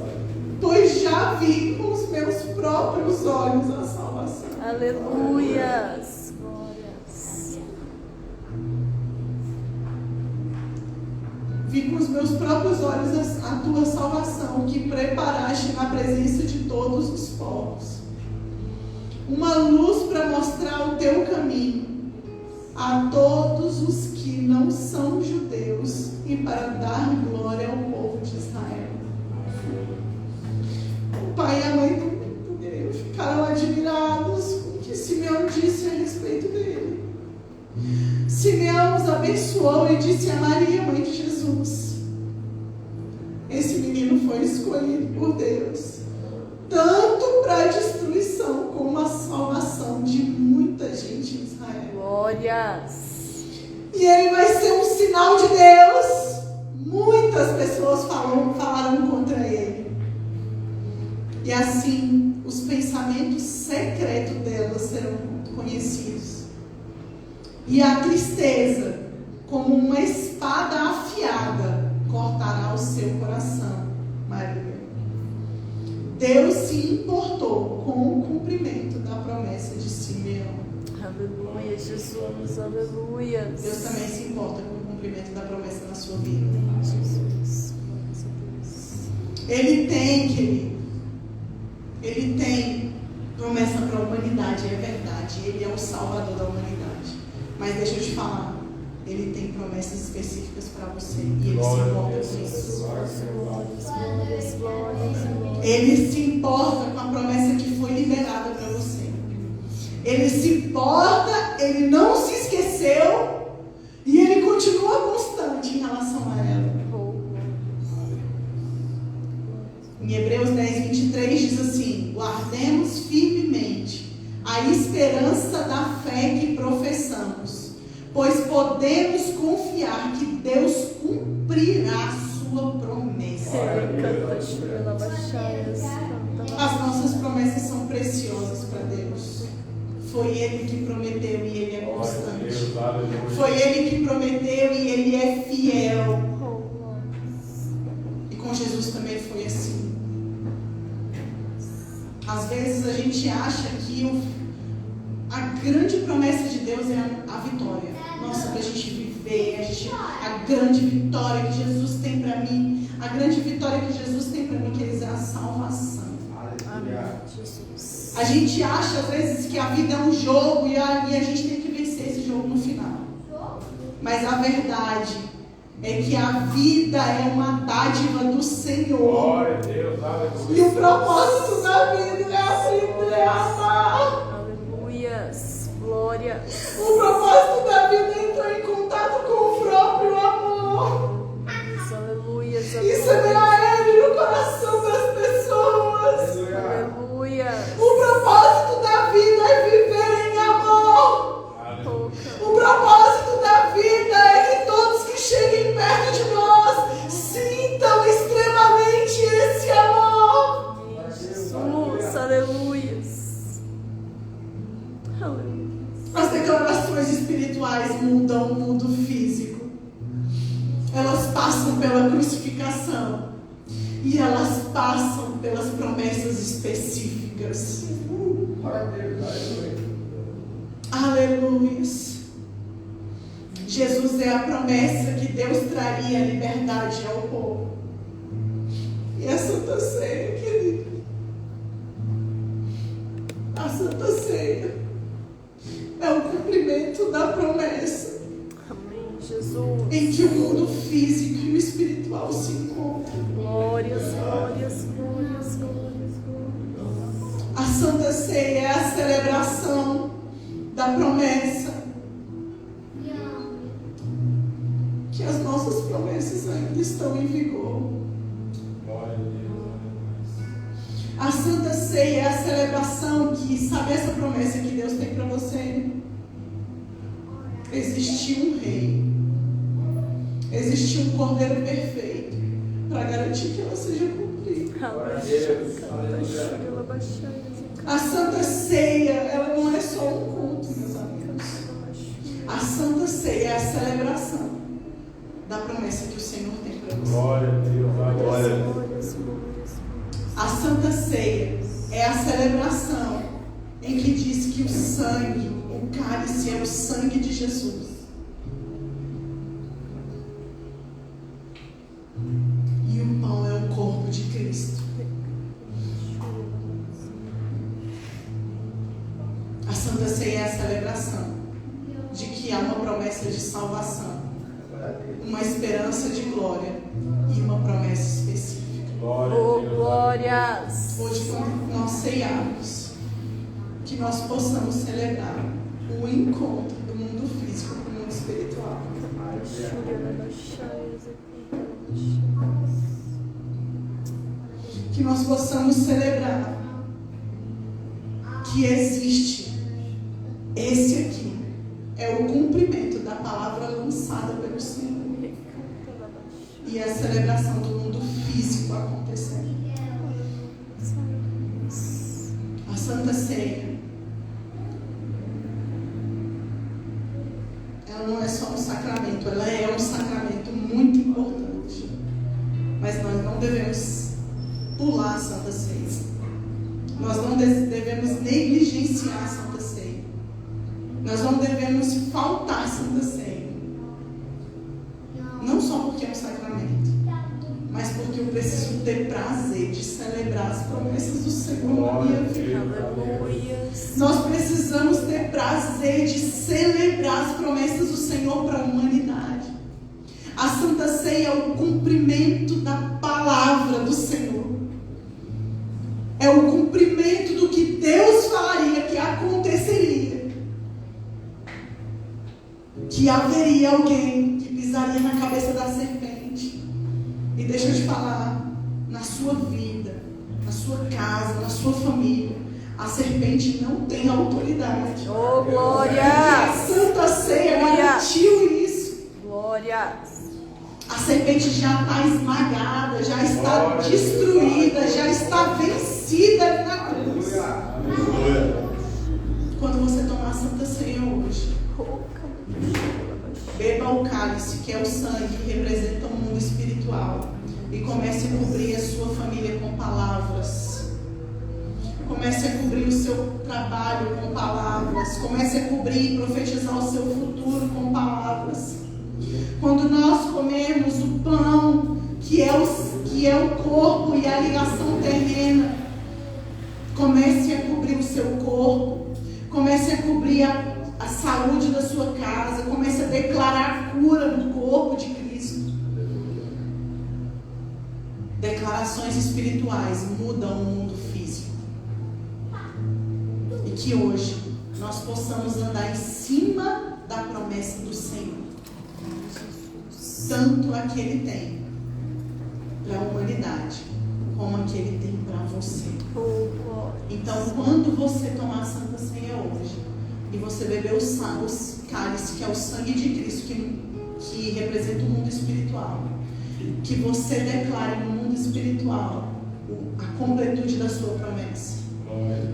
pois já vi com os meus próprios olhos a salvação. Aleluias, glórias. Vi com os meus próprios olhos a tua salvação, que preparaste na presença de todos os povos. Uma luz para mostrar o teu caminho a todos os que não são judeus e para dar glória ao povo de Israel. O pai e a mãe do menino ficaram admirados com o que Simeão disse a respeito dele. Simeão os abençoou e disse a Maria, mãe de Jesus: esse menino foi escolhido por Deus, tanto para a destruição como a salvação de muita gente em Israel. Glórias. E ele vai ser um sinal de Deus. Muitas pessoas falaram contra ele. E assim, os pensamentos secretos dela serão conhecidos. E a tristeza, como uma espada afiada, cortará o seu coração, Maria. Deus se importou com o cumprimento da promessa de Simeão. Aleluia, Jesus, aleluia. Deus também se importa com o cumprimento da promessa na sua vida. Jesus. Ele tem, querido. Ele tem promessa para a humanidade, é verdade. Ele é o salvador da humanidade. Mas deixa eu te falar, ele tem promessas específicas para você. E ele se importa com isso. Ele se importa com a promessa que foi liberada para você. Ele se importa, ele não se esqueceu e ele continua constante em relação a ela. Em Hebreus 10, 23 diz assim: guardemos firmemente a esperança da fé que professamos, pois podemos confiar que Deus cumprirá a sua promessa. As nossas promessas são preciosas para Deus. Foi Ele que prometeu e Ele é constante. Foi Ele que prometeu e Ele é fiel. E com Jesus também foi assim. Às vezes a gente acha que a grande promessa de Deus é a vitória. Nossa, para a gente viver, a grande vitória que Jesus tem para mim, a grande vitória que Jesus tem para mim, que é a salvação. Amém, Jesus. A gente acha às vezes que a vida é um jogo e a gente tem que vencer esse jogo no final. Mas a verdade é que a vida é uma dádiva do Senhor. Glória a Deus, aleluia. E o propósito da vida é aprender a amar. Aleluias. Glórias. O propósito da vida é entrar em contato com o próprio amor. Aleluias. E semear Ele no coração das pessoas. Aleluia. O propósito da vida é viver em amor. O propósito da vida é que todos que cheguem perto de nós sintam extremamente esse amor. Jesus. Aleluias. Aleluia. As declarações espirituais mudam o mundo físico. Elas passam pela crucificação. E elas passam pelas promessas específicas. Aleluia. Jesus é a promessa que Deus traria liberdade ao povo. E a Santa Ceia, querido. A Santa Ceia é o cumprimento da promessa. Amém, Jesus. Em que o mundo físico e o espiritual se encontram. Glórias, glórias, glórias, glórias, glórias. A Santa Ceia é a celebração da promessa. Que as nossas promessas ainda estão em vigor. A Santa Ceia é a celebração que, sabe essa promessa que Deus tem para você? Existiu um rei. Existiu um cordeiro perfeito para garantir que ela seja cumprida. A Santa Ceia, ela não é só um culto, meus amigos. A Santa Ceia é a celebração da promessa que o Senhor tem para você. Glória a Deus, glória a Deus. Glórias, glórias. A Santa Ceia é a celebração em que diz que o sangue, o cálice é o sangue de Jesus. E o pão é o corpo de Cristo. A Santa Ceia é a celebração de que há uma promessa de salvação, uma esperança de glória e uma promessa específica. Oh, glórias. Hoje, quando nós ceiarmos, que nós possamos celebrar o encontro do mundo físico com o mundo espiritual. Que nós possamos celebrar que existe esse aqui é o cumprimento da palavra lançada pelo Senhor e a celebração do mundo físico acontecendo. A Santa Ceia, ela não é só um sacramento, ela é um sacramento muito importante, mas nós não devemos pular a Santa Ceia. Nós não devemos negligenciar a Santa Ceia. Nós não devemos faltar a Santa Ceia. Não só porque é um sacramento, mas porque eu preciso ter prazer de celebrar as promessas do Senhor na minha vida. Nós precisamos ter prazer de celebrar as promessas do Senhor para a humanidade. A Santa Ceia é o cumprimento da palavra do Senhor. É o cumprimento do que Deus falaria que aconteceria. Que haveria alguém que pisaria na cabeça da serpente. E deixa eu te falar, na sua vida, na sua casa, na sua família, a serpente não tem autoridade. Oh, glórias. A Santa Ceia garantiu isso. Glórias. A serpente já está esmagada, já está destruída, já está vencida na cruz. Quando você tomar a Santa Ceia hoje, beba o cálice, que é o sangue que representa o mundo espiritual, e comece a cobrir a sua família com palavras. Comece a cobrir o seu trabalho com palavras. Comece a cobrir e profetizar o seu futuro com palavras. Quando nós comemos o pão, que é o corpo e a ligação terrena, comece a cobrir o seu corpo, comece a cobrir a saúde da sua casa, comece a declarar a cura do corpo de Cristo. Declarações espirituais mudam o mundo físico. E que hoje nós possamos andar em cima da promessa do Senhor. Tanto a que Ele tem para a humanidade, como a que Ele tem para você. Então, quando você tomar a Santa Ceia hoje, e você beber o cálice, que é o sangue de Cristo, que representa o mundo espiritual, que você declare no mundo espiritual a completude da sua promessa.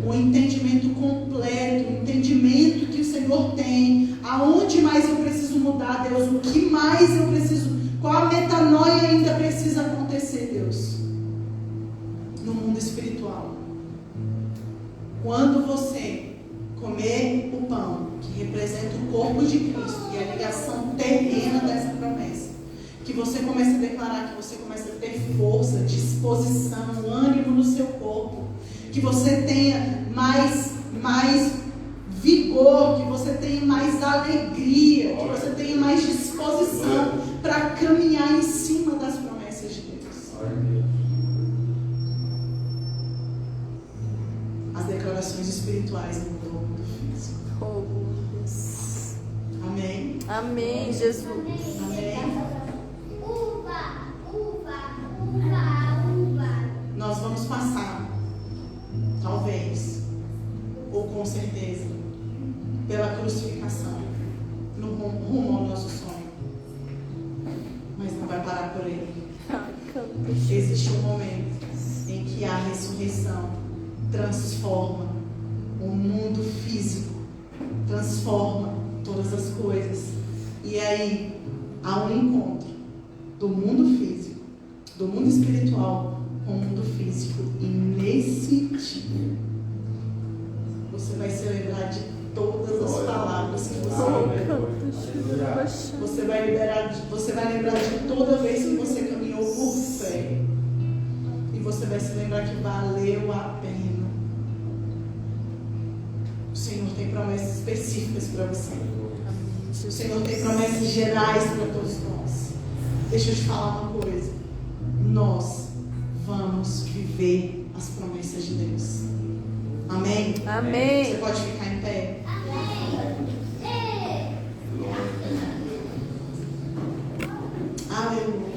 O entendimento completo, o entendimento que o Senhor tem, aonde mais eu preciso mudar, Deus, o que mais eu preciso, qual a metanoia ainda precisa acontecer, Deus, no mundo espiritual. Quando você comer o pão, que representa o corpo de Cristo e a ligação terrena dessa promessa, que você comece a declarar, que você comece a ter força, disposição, ânimo no seu corpo, que você tenha mais vigor, que você tenha mais alegria, que você tenha mais disposição para caminhar em cima das promessas de Deus. As declarações espirituais mudam o mundo físico. Amém? Amém, Jesus. Amém? Nós vamos passar, talvez, ou com certeza, pela crucificação, no rumo ao nosso sonho. Mas não vai parar por ele. Existe um momento em que a ressurreição transforma o mundo físico, transforma todas as coisas. E aí há um encontro do mundo físico, do mundo espiritual com o mundo físico. E nesse dia você vai se lembrar de todas as palavras que você liberou. Você vai lembrar de toda vez que você caminhou por fé. E você vai se lembrar que valeu a pena. O Senhor tem promessas específicas para você. O Senhor tem promessas gerais para todos nós. Deixa eu te falar uma coisa. Nós vamos viver as promessas de Deus. Amém? Amém. Você pode ficar em pé. Aleluia.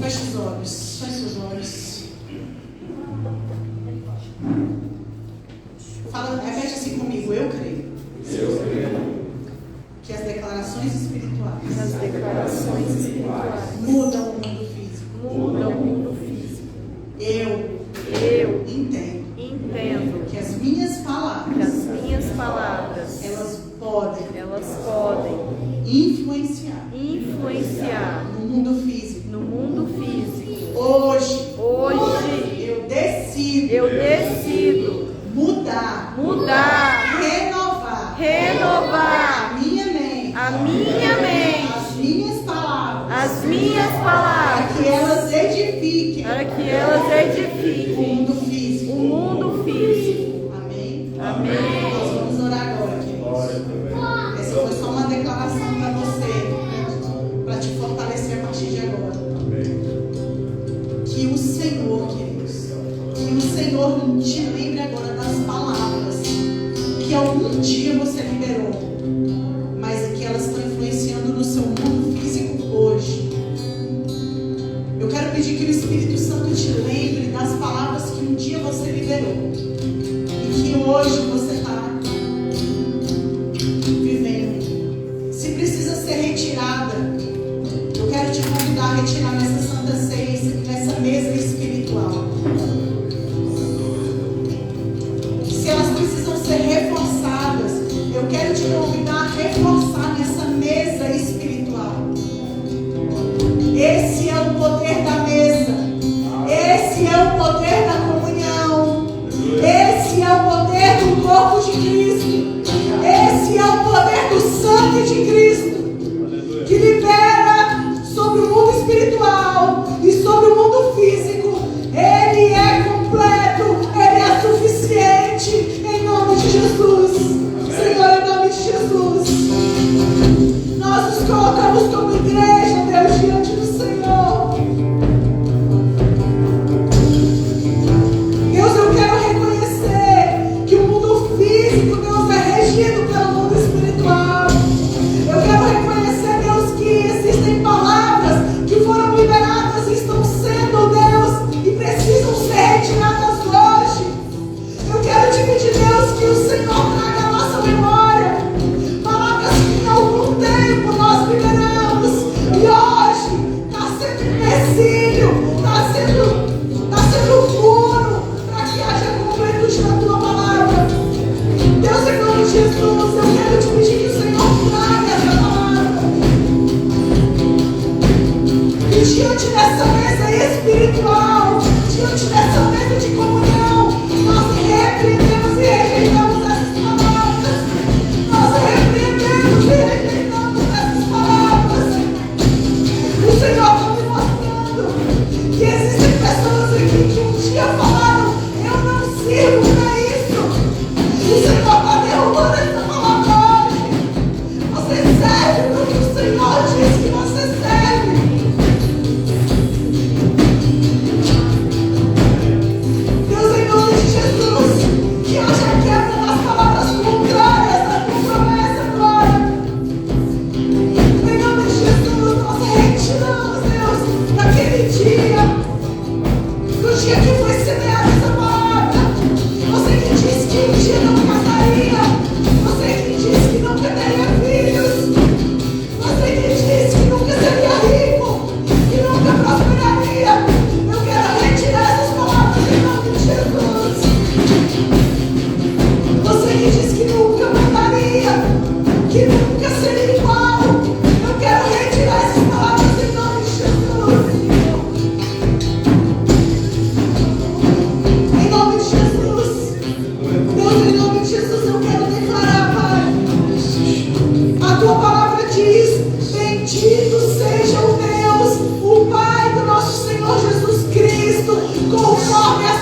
Feche os olhos. Feche os olhos. Fala, repete assim comigo. Eu creio. Que as declarações espirituais mudam o mundo físico. Eu entendo que as minhas palavras elas podem influenciar no mundo físico. Hoje eu decido mudar, renovar a minha mente, as minhas palavras, para que elas edifiquem o mundo físico. Amém? Nós vamos orar agora, queridos. Essa foi só uma declaração para você, para te fortalecer a partir de agora. Que o Senhor, queridos, te lembre agora das palavras que algum dia você liberou, mas que elas estão influenciando no seu mundo físico hoje. Eu quero pedir que o Espírito Santo te lembre das palavras que um dia você liberou e que hoje você está vivendo. Se precisa ser retirada, eu quero te convidar a retirar nessa Santa Ceia, nessa mesa espiritual. Se elas precisam ser reforçadas, eu quero te convidar a reforçar nessa mesa espiritual. Esse é o poder da mesa. Esse é o poder da comunhão. Esse é o poder do corpo de Cristo. Esse é o poder do sangue de Cristo, que libera sobre o mundo espiritual e sobre o mundo físico. Ele é completo, ele é suficiente, em nome de Jesus. Senhor, em nome de Jesus, nós nos colocamos como igreja, Deus, diante do Senhor. Deus, eu quero reconhecer que o mundo físico, Deus, é regido pelo mundo espiritual. Eu quero reconhecer, Deus, que existem palavras que foram liberadas e estão sendo, Deus, e precisam ser retiradas hoje. Eu quero te pedir, Deus, que o Senhor traga a nossa memória palavras que em algum tempo nós liberamos e hoje está sendo empecilho, está sendo puro para que haja completude na tua palavra. Deus, em nome de Jesus, eu quero te pedir que o Senhor traga essa palavra. E diante dessa mesa espiritual, diante dessa mesa de comunhão, nós repreendemos e rejeitamos essas palavras. Nós repreendemos e rejeitamos essas palavras. O Senhor está me mostrando que existem pessoas aqui que um dia falaram: eu não sirvo para isso. O Senhor está derrubando essa palavra hoje. Você serve porque o Senhor diz que você serve. Deus, em nome de Jesus, que haja quebra nas palavras contrárias à tua promessa agora. Em nome de Jesus, nós retiramos, Deus, daquele dia, do dia que foi semeada essa palavra. Você que disse que um dia não casaria, você que disse que nunca teria filhos, você que disse que nunca seria rico, que nunca prosperaria. Eu quero retirar essas palavras em nome de Jesus. Você que disse que nunca mudaria, que nunca seria igual, eu quero retirar essas palavras em nome de Jesus. Em nome de Jesus. Deus, em nome de Jesus, eu quero declarar, Pai. A tua palavra diz: bendito seja o Deus, o Pai do nosso Senhor Jesus Cristo, conforme a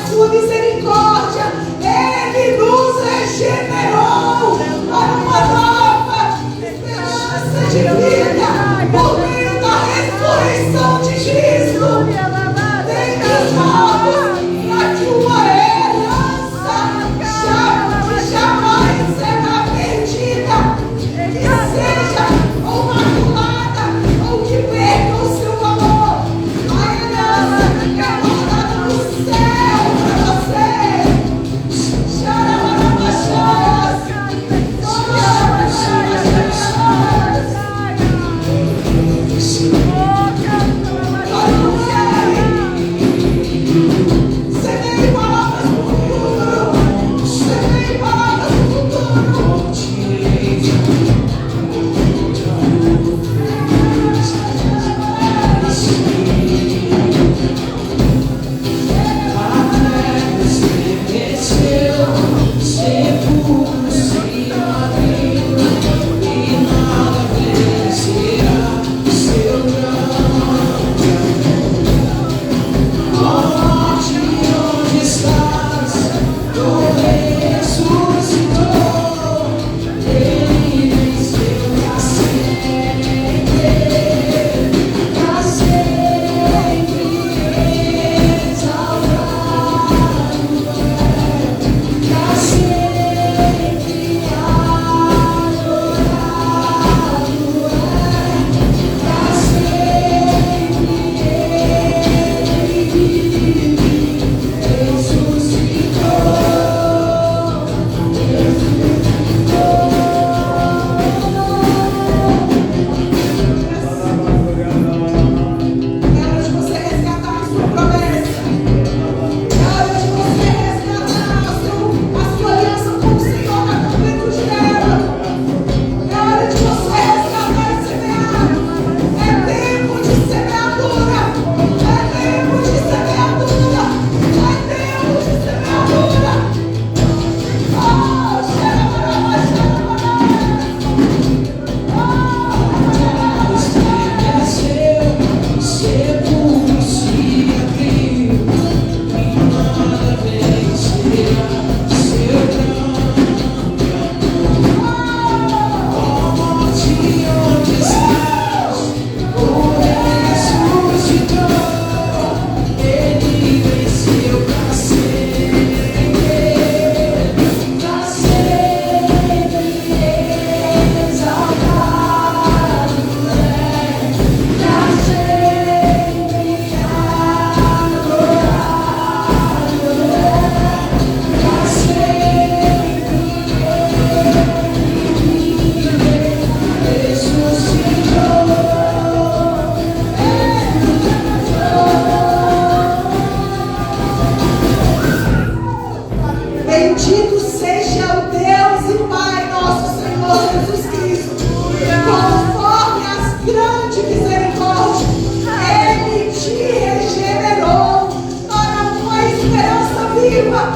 viva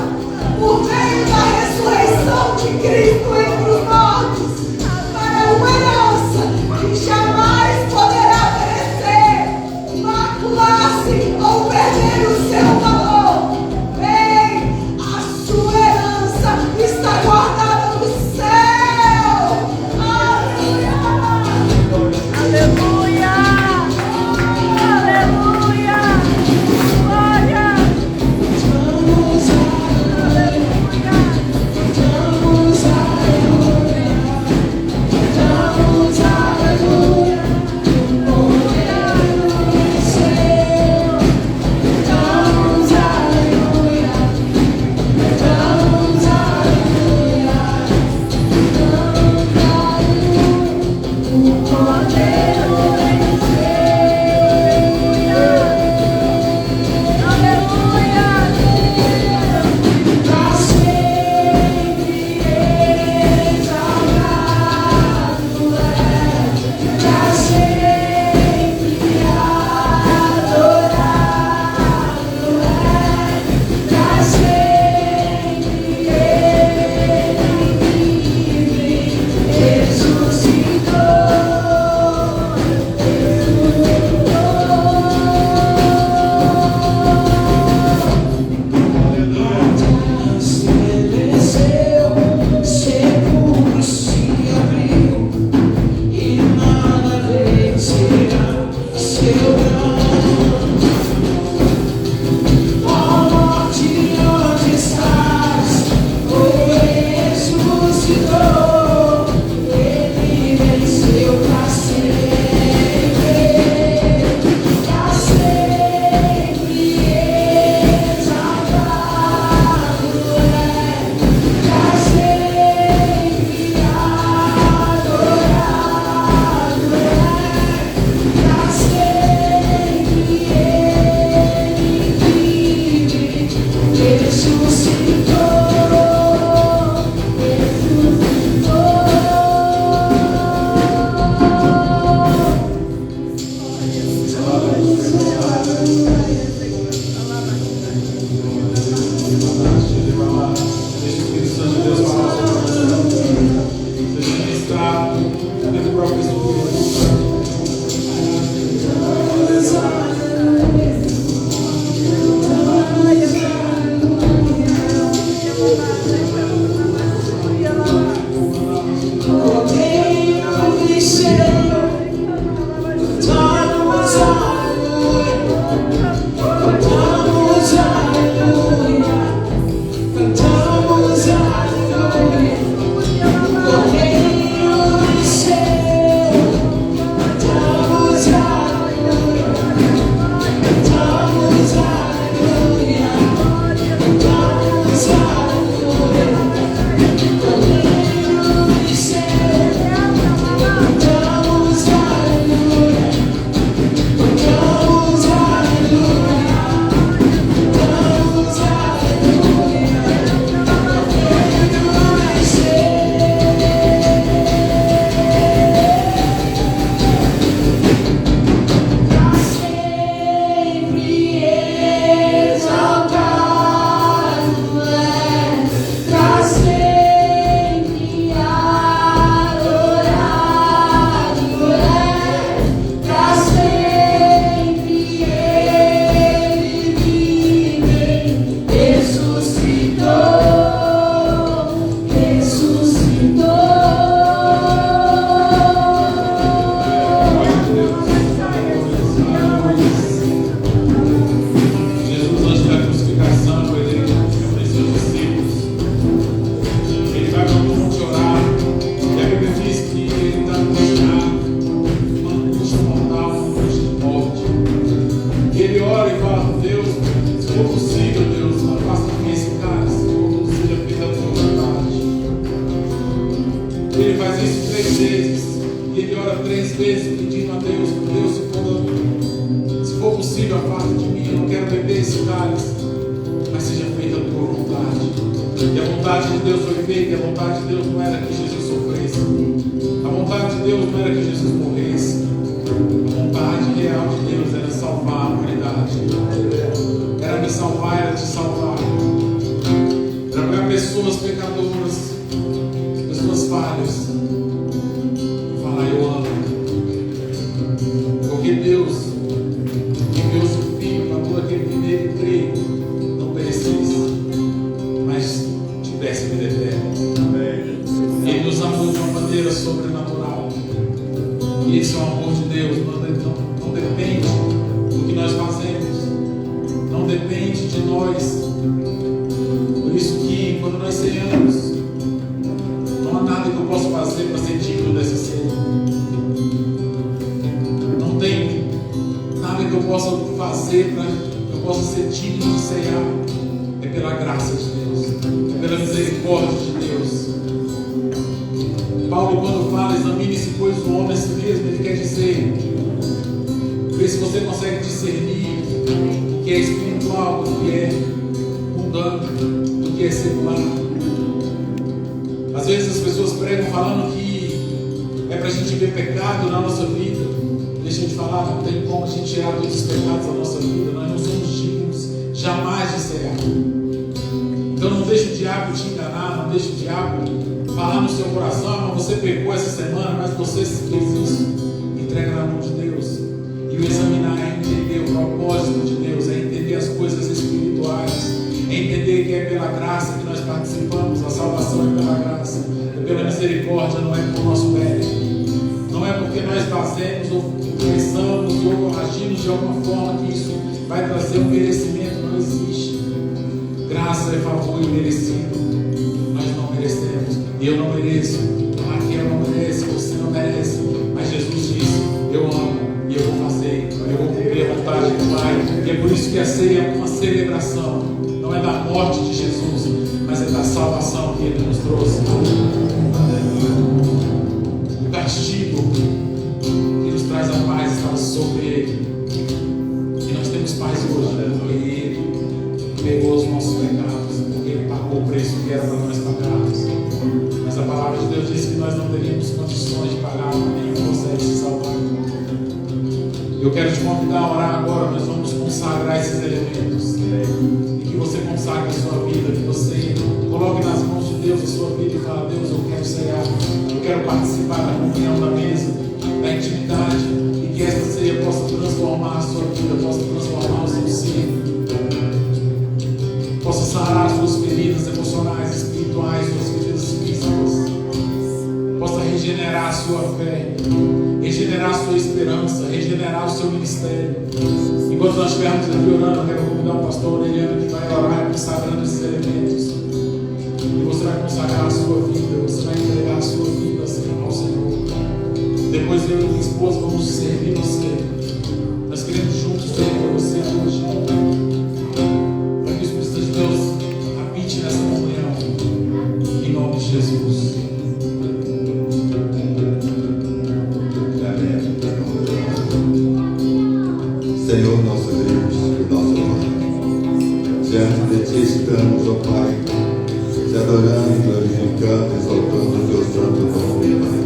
por meio da ressurreição de Cristo entre os mortos, para uma herança que jamais poderá perecer, macular-se ou perder o seu valor. Vem, a sua herança está guardada no céu. Aleluia! Aleluia! Aleluia! Glória! Ele faz isso 3 vezes. E ele ora 3 vezes pedindo a Deus, se for possível, afasta de mim. Eu não quero beber esse cálice, mas seja feita a tua vontade. E a vontade de Deus foi feita. E a vontade de Deus não era que Jesus sofresse. A vontade de Deus não era que Jesus morresse. A vontade real de Deus era salvar a humanidade. Era me salvar, era te salvar. pessoas pecadoras, pessoas falhas, e falar: eu amo. Porque Deus enviou seu Filho para todo aquele que nele crê não perecesse, mas tivesse vida eterna. Ele nos amou de uma maneira sobrenatural. E esse é o amor de Deus. Não depende do que nós fazemos, não depende de nós. Por isso que quando nós ceamos, não há nada que eu possa fazer para ser digno dessa ceia. Não tem nada que eu possa fazer para que eu possa ser digno de ceiar. É pela graça de Deus, é pela misericórdia de Deus. Paulo, quando fala: examine-se, pois, o homem a si mesmo, ele quer dizer: vê se você consegue discernir o que é espiritual, o que é mundano, o que é secular. Às vezes as pessoas pregam falando que é para a gente ver pecado na nossa vida. Deixa eu te falar, não tem como a gente tirar todos os pecados da nossa vida. Nós não somos dignos jamais de cear. Então não deixe o diabo te enganar, não deixe o diabo falar no seu coração: mas você pecou essa semana, mas você fez isso. Entrega na mão de Deus. E o examinar é entender o propósito de Deus, é entender as coisas espirituais, é entender que é pela graça que nós participamos. A salvação é pela graça, é pela misericórdia, não é por nosso mérito. Não é porque nós fazemos ou pensamos ou agimos de alguma forma que isso vai trazer um merecimento. Não existe. Graça é favor imerecido. Nós não merecemos. Eu não mereço. A Raquel não merece. Você não merece. Mas Jesus disse: eu amo e eu vou fazer. Eu vou cumprir a vontade do Pai. E é por isso que a ceia é uma celebração. Não é da morte de Jesus, mas é da salvação que Ele nos trouxe. O castigo que nos traz a paz estava sobre Ele. E nós temos paz hoje, porque Ele pegou os nossos pecados, porque Ele pagou o preço que era para nós pagarmos. Mas a palavra de Deus diz que nós não teríamos condições de pagar, mas nenhum consegue se salvar. Eu quero te convidar a orar agora. Nós vamos consagrar esses elementos. E que você consagre a sua vida, que você coloque nas mãos de Deus a sua vida e fale: Deus, eu quero cear, eu quero participar da comunhão da mesa, da intimidade, e que esta ceia possa transformar a sua vida, possa transformar o seu ser, possa sarar as suas feridas emocionais, espirituais, suas feridas físicas, possa regenerar a sua fé, regenerar a sua esperança, regenerar o seu ministério. Enquanto nós estivermos aqui orando, eu quero convidar o pastor Aureliano, que vai orar consagrando esses elementos. E você vai consagrar a sua vida, você vai entregar a sua vida ao Senhor. Depois eu e minha esposa vamos servir você. Nós queremos juntos servir você hoje. Para que o Espírito de Deus habite nessa comunhão. Em nome de Jesus. Senhor, nosso Deus e nosso Pai, diante de Ti estamos, ó Pai, te adorando, glorificando, exaltando o Teu santo nome, Pai.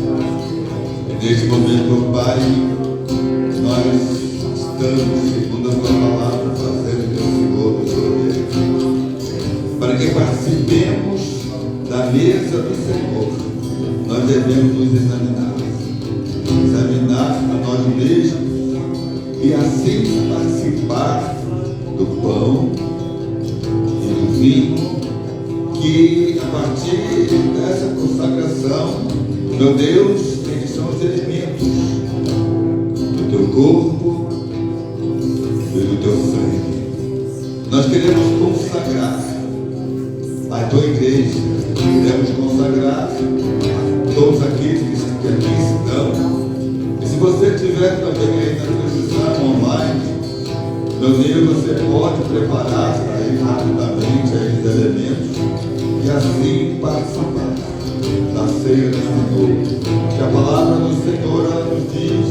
E neste momento, ó Pai, nós estamos, segundo a Tua palavra, fazendo o Senhor nos glorificar. Para que participemos da mesa do Senhor, nós devemos nos examinar a nós mesmos, e assim participar do pão e do vinho, que a partir dessa consagração, meu Deus, eles são os elementos do Teu corpo e do Teu sangue. Nós queremos consagrar a Tua igreja, queremos consagrar a todos aqueles que aqui estão. Se você estiver também aí na transmissão online, meu Deus, você pode preparar aí rapidamente esses elementos e assim participar da ceia do Senhor. Que a palavra do Senhor ela nos diz,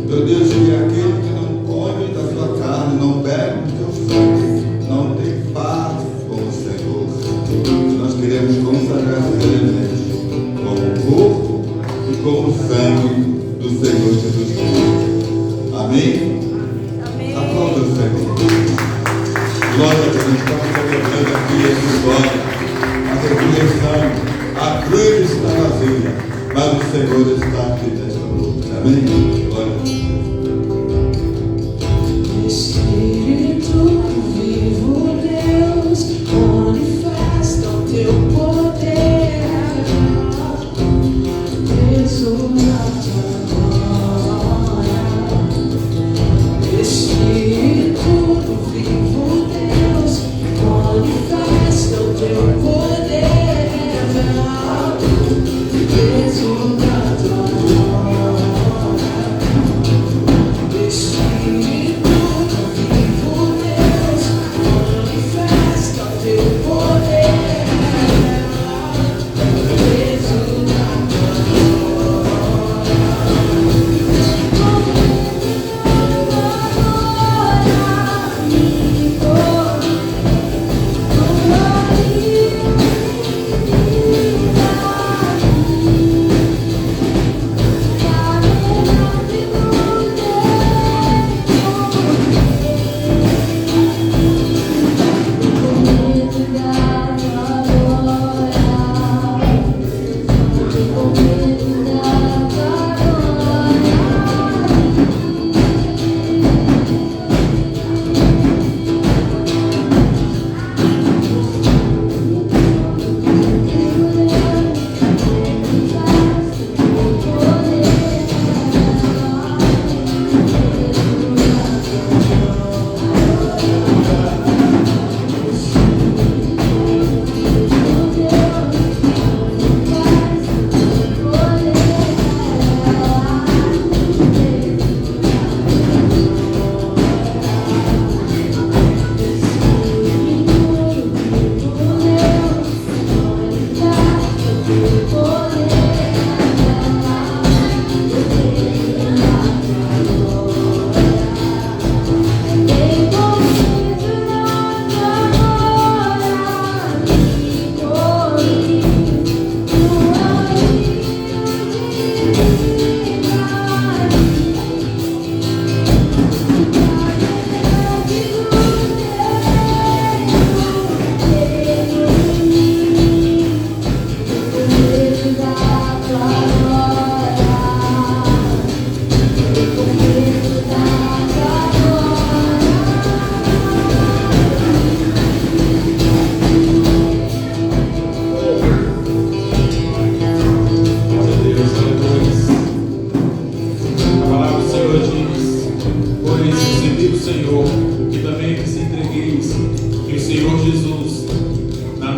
meu Deus, que aquele que não come da sua carne, não bebe do teu sangue, não tem parte com o Senhor. Nós queremos consagrar esses elementos com o corpo e com o sangue do Senhor Jesus Cristo. Amém? Amém. Aplauda o Senhor. Glória a Deus. Estamos celebrando aqui essa história. A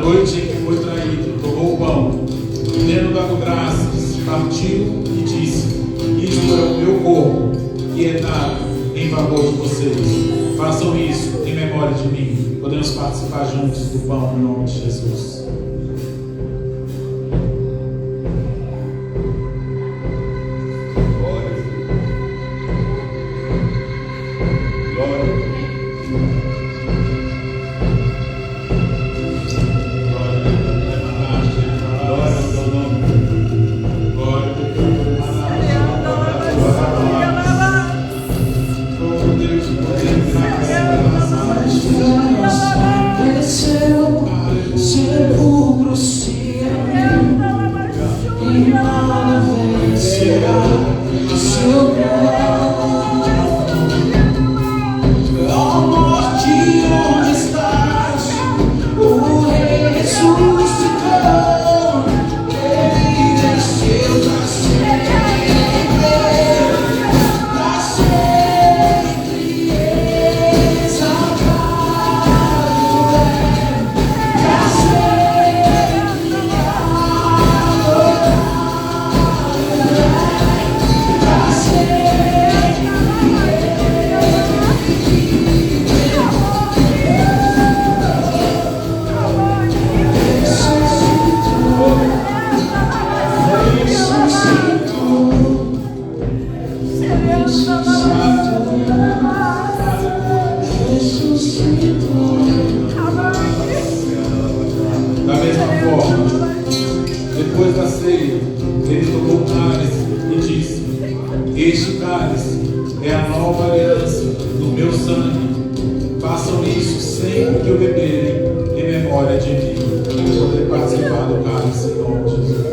noite em que foi traído, tomou o pão, e tendo dado graças, partiu e disse: isto é o meu corpo, que é dado em favor de vocês. Façam isso em memória de mim. Podemos participar juntos do pão em nome de Jesus. Da mesma forma, depois da ceia, ele tomou o cálice e disse: este cálice é a nova aliança do meu sangue. Façam isso sempre que o beberem em memória de mim. Poder participar do cálice em nome de Jesus.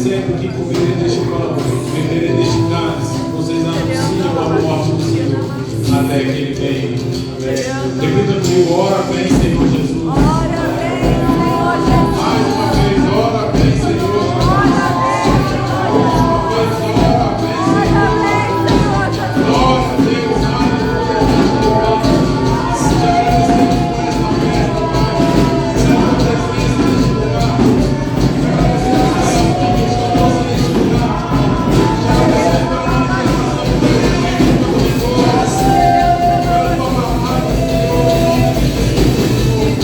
sempre que comerem deste pão, beberem deste cálice, vocês anunciam a morte do Senhor, até que Ele venha. Repita comigo, ora bem, Senhor Jesus. Mais uma vez, ora bem, Senhor. Glória a Deus, aleluia. Te agradecemos por esta festa, Pai. Pela presença neste lugar. Te agradecemos pela tua força neste lugar. Te agradecemos pela manifestação do teu Espírito, pela tua glória, pela tua palavra, Senhor, em nome de Jesus.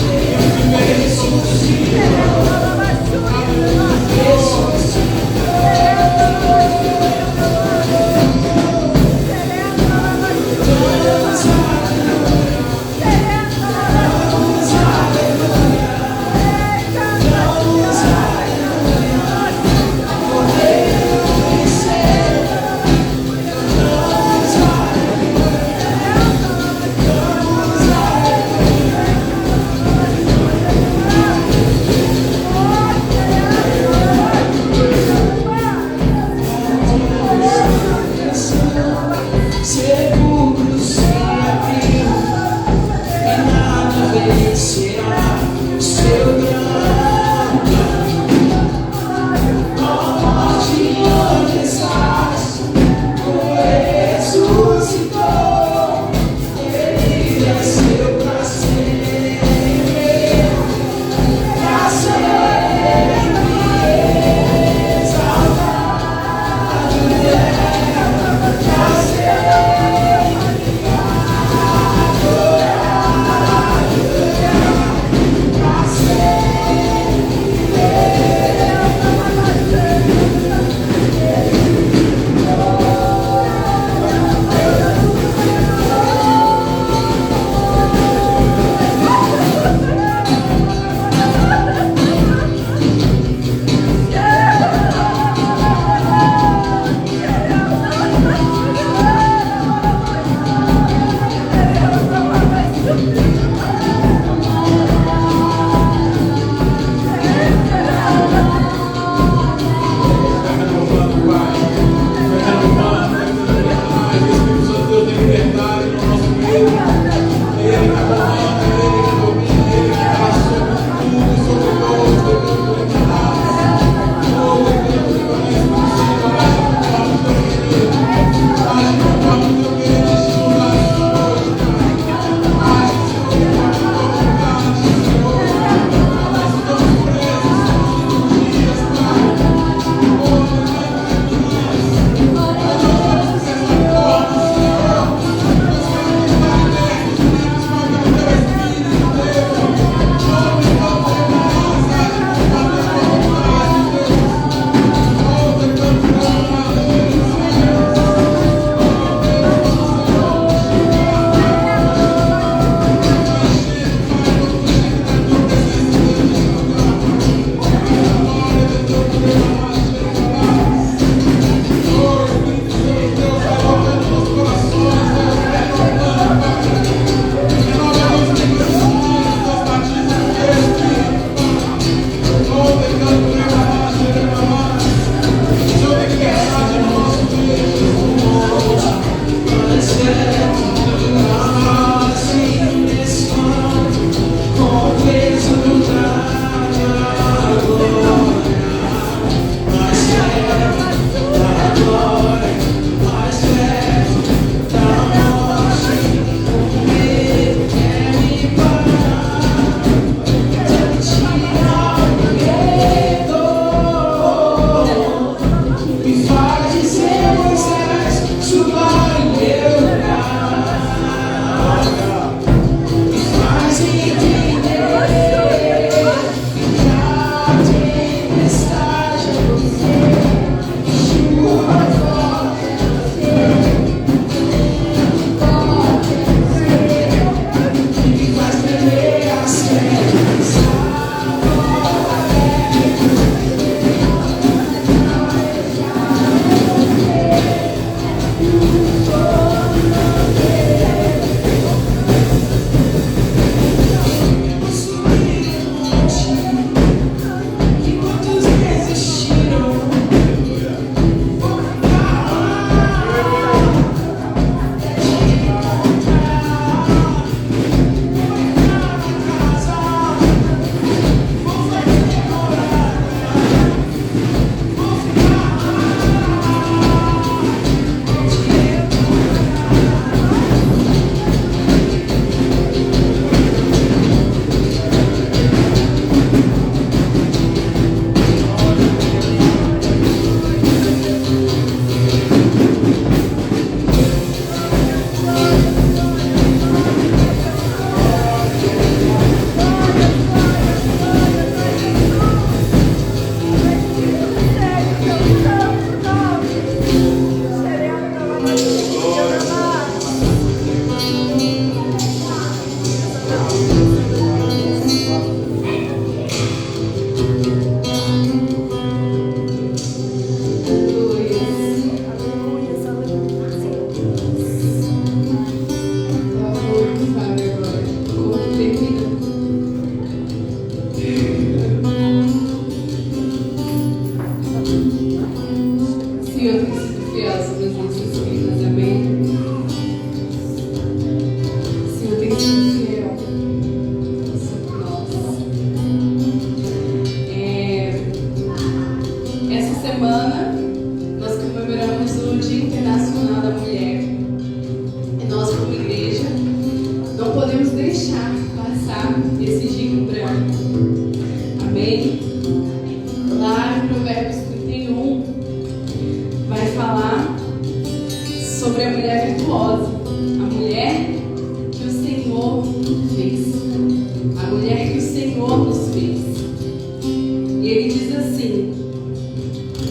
E ele diz assim,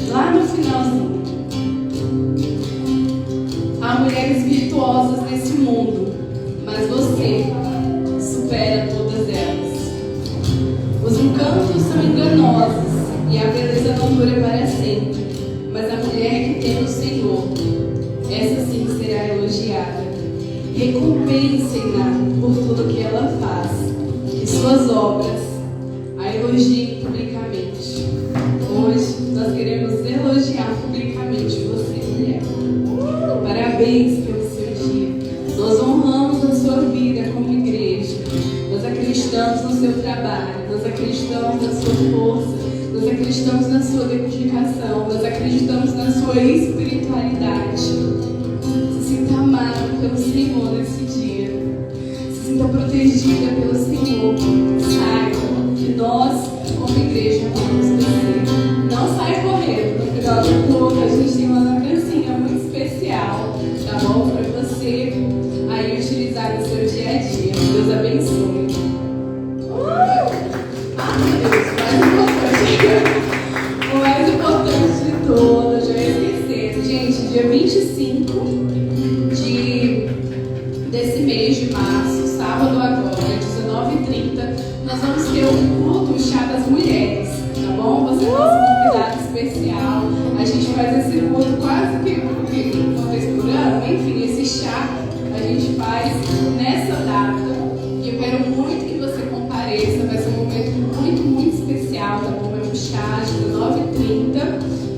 lá no finalzinho: há mulheres virtuosas nesse mundo, mas você supera todas elas. Os encantos são enganosos e a beleza não dura para sempre, mas a mulher que tem o Senhor, essa sim será elogiada. Recompensem-na por tudo que ela faz, e suas obras a elogiem publicamente. Hoje nós queremos elogiar publicamente você, mulher. Parabéns pelo seu dia. Nós honramos a sua vida como igreja. Nós acreditamos no seu trabalho, nós acreditamos na sua força, nós acreditamos na sua dedicação, nós acreditamos na sua espiritualidade. Se sinta amada pelo Senhor nesse dia. Se sinta protegida pelo Senhor. Saiba que nós, como igreja, amamos você. Não saia correndo. No final do culto, a gente tem uma lembrancinha muito especial, tá bom? Para você aí utilizar no seu dia a dia. Deus abençoe. Meu Deus, o mais importante de todos, já ia esquecendo. Gente, dia 25 desse mês de março, sábado agora, 19h30, nós vamos ter um culto, o Chá das Mulheres, tá bom? Você é nosso convidado especial. A gente faz esse culto quase que uma vez por ano. Enfim, esse chá a gente faz nessa data. E eu quero muito que você compareça. Vai ser um momento muito, muito especial, tá bom? É um chá de 19h30.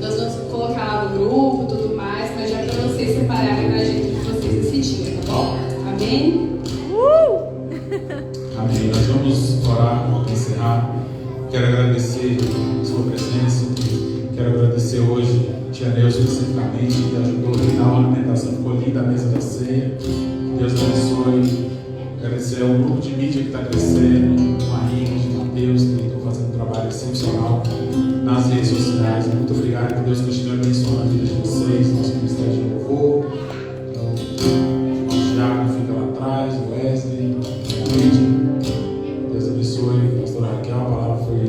Nós vamos colocar lá no grupo e tudo mais, mas já para vocês separarem na agenda de vocês esse dia, tá bom? Amém? Amém. Nós vamos orar para encerrar. Quero agradecer a sua presença. Quero agradecer hoje a tia Neuza especificamente, que ajudou aqui na ornamentação, ficou linda a mesa da ceia. Deus abençoe. Agradecer ao grupo de mídia que está crescendo, a Ingrid, a Mateus, que estão fazendo um trabalho excepcional nas redes sociais. Muito obrigado, que Deus continue abençoando a vida de vocês, nosso ministério de louvor. O Thiago fica lá atrás, o Wesley, a Ingrid. Deus abençoe. A pastora Raquel, a palavra foi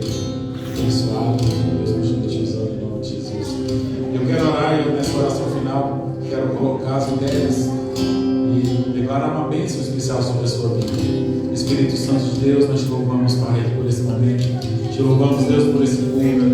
abençoada. Deus continue te usando em nome de Jesus. Eu quero orar e nessa oração final quero colocar as mulheres e declarar uma bênção especial sobre a sua vida. Espírito Santo de Deus, nós te louvamos, Pai, por esse momento. Te louvamos, Deus, por esse culto.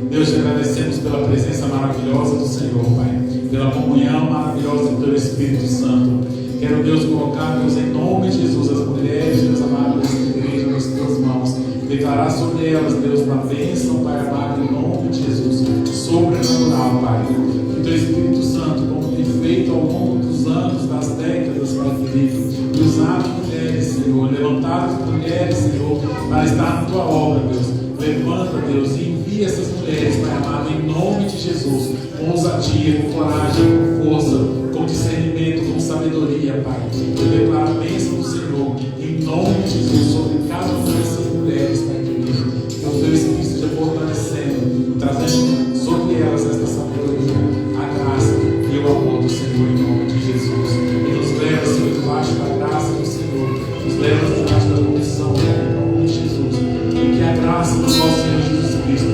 Deus, te agradecemos pela presença maravilhosa do Senhor, Pai, pela comunhão maravilhosa do Teu Espírito Santo. Quero, Deus, colocar, Deus, em nome de Jesus, as mulheres, Deus amado, dessa igreja nas Tuas mãos. Declarar sobre elas, Deus, uma bênção, Pai amado, em nome de Jesus, sobrenatural, Pai. Que o Teu Espírito Santo, como tem feito ao longo dos anos, das décadas, Pai querido, e usado mulheres, Senhor, levantado mulheres, Senhor, para estar na Tua obra, Deus. Levanta, Deus, e envia essas mulheres, Pai amado, em nome de Jesus, com ousadia, com coragem, com força, com discernimento, com sabedoria, Pai. Eu declaro a bênção do Senhor, em nome de Jesus, sobre cada uma dessas mulheres, Pai querido. Que o Teu Espírito esteja fortalecendo, trazendo sobre elas esta sabedoria, a graça e o amor do Senhor, em nome de Jesus. E nos leva, Senhor, debaixo da graça do Senhor, nos leva debaixo da condição, em nome de Jesus. E que a graça do nosso Senhor Jesus Cristo,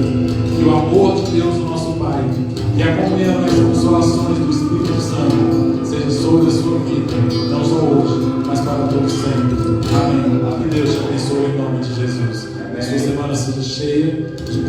que o amor de Deus, o nosso Pai, e a comunhão e as consolações do Espírito Santo seja sobre a sua vida, não só hoje, mas para todo sempre. Amém. Que Deus te abençoe em nome de Jesus. Que a sua semana seja cheia de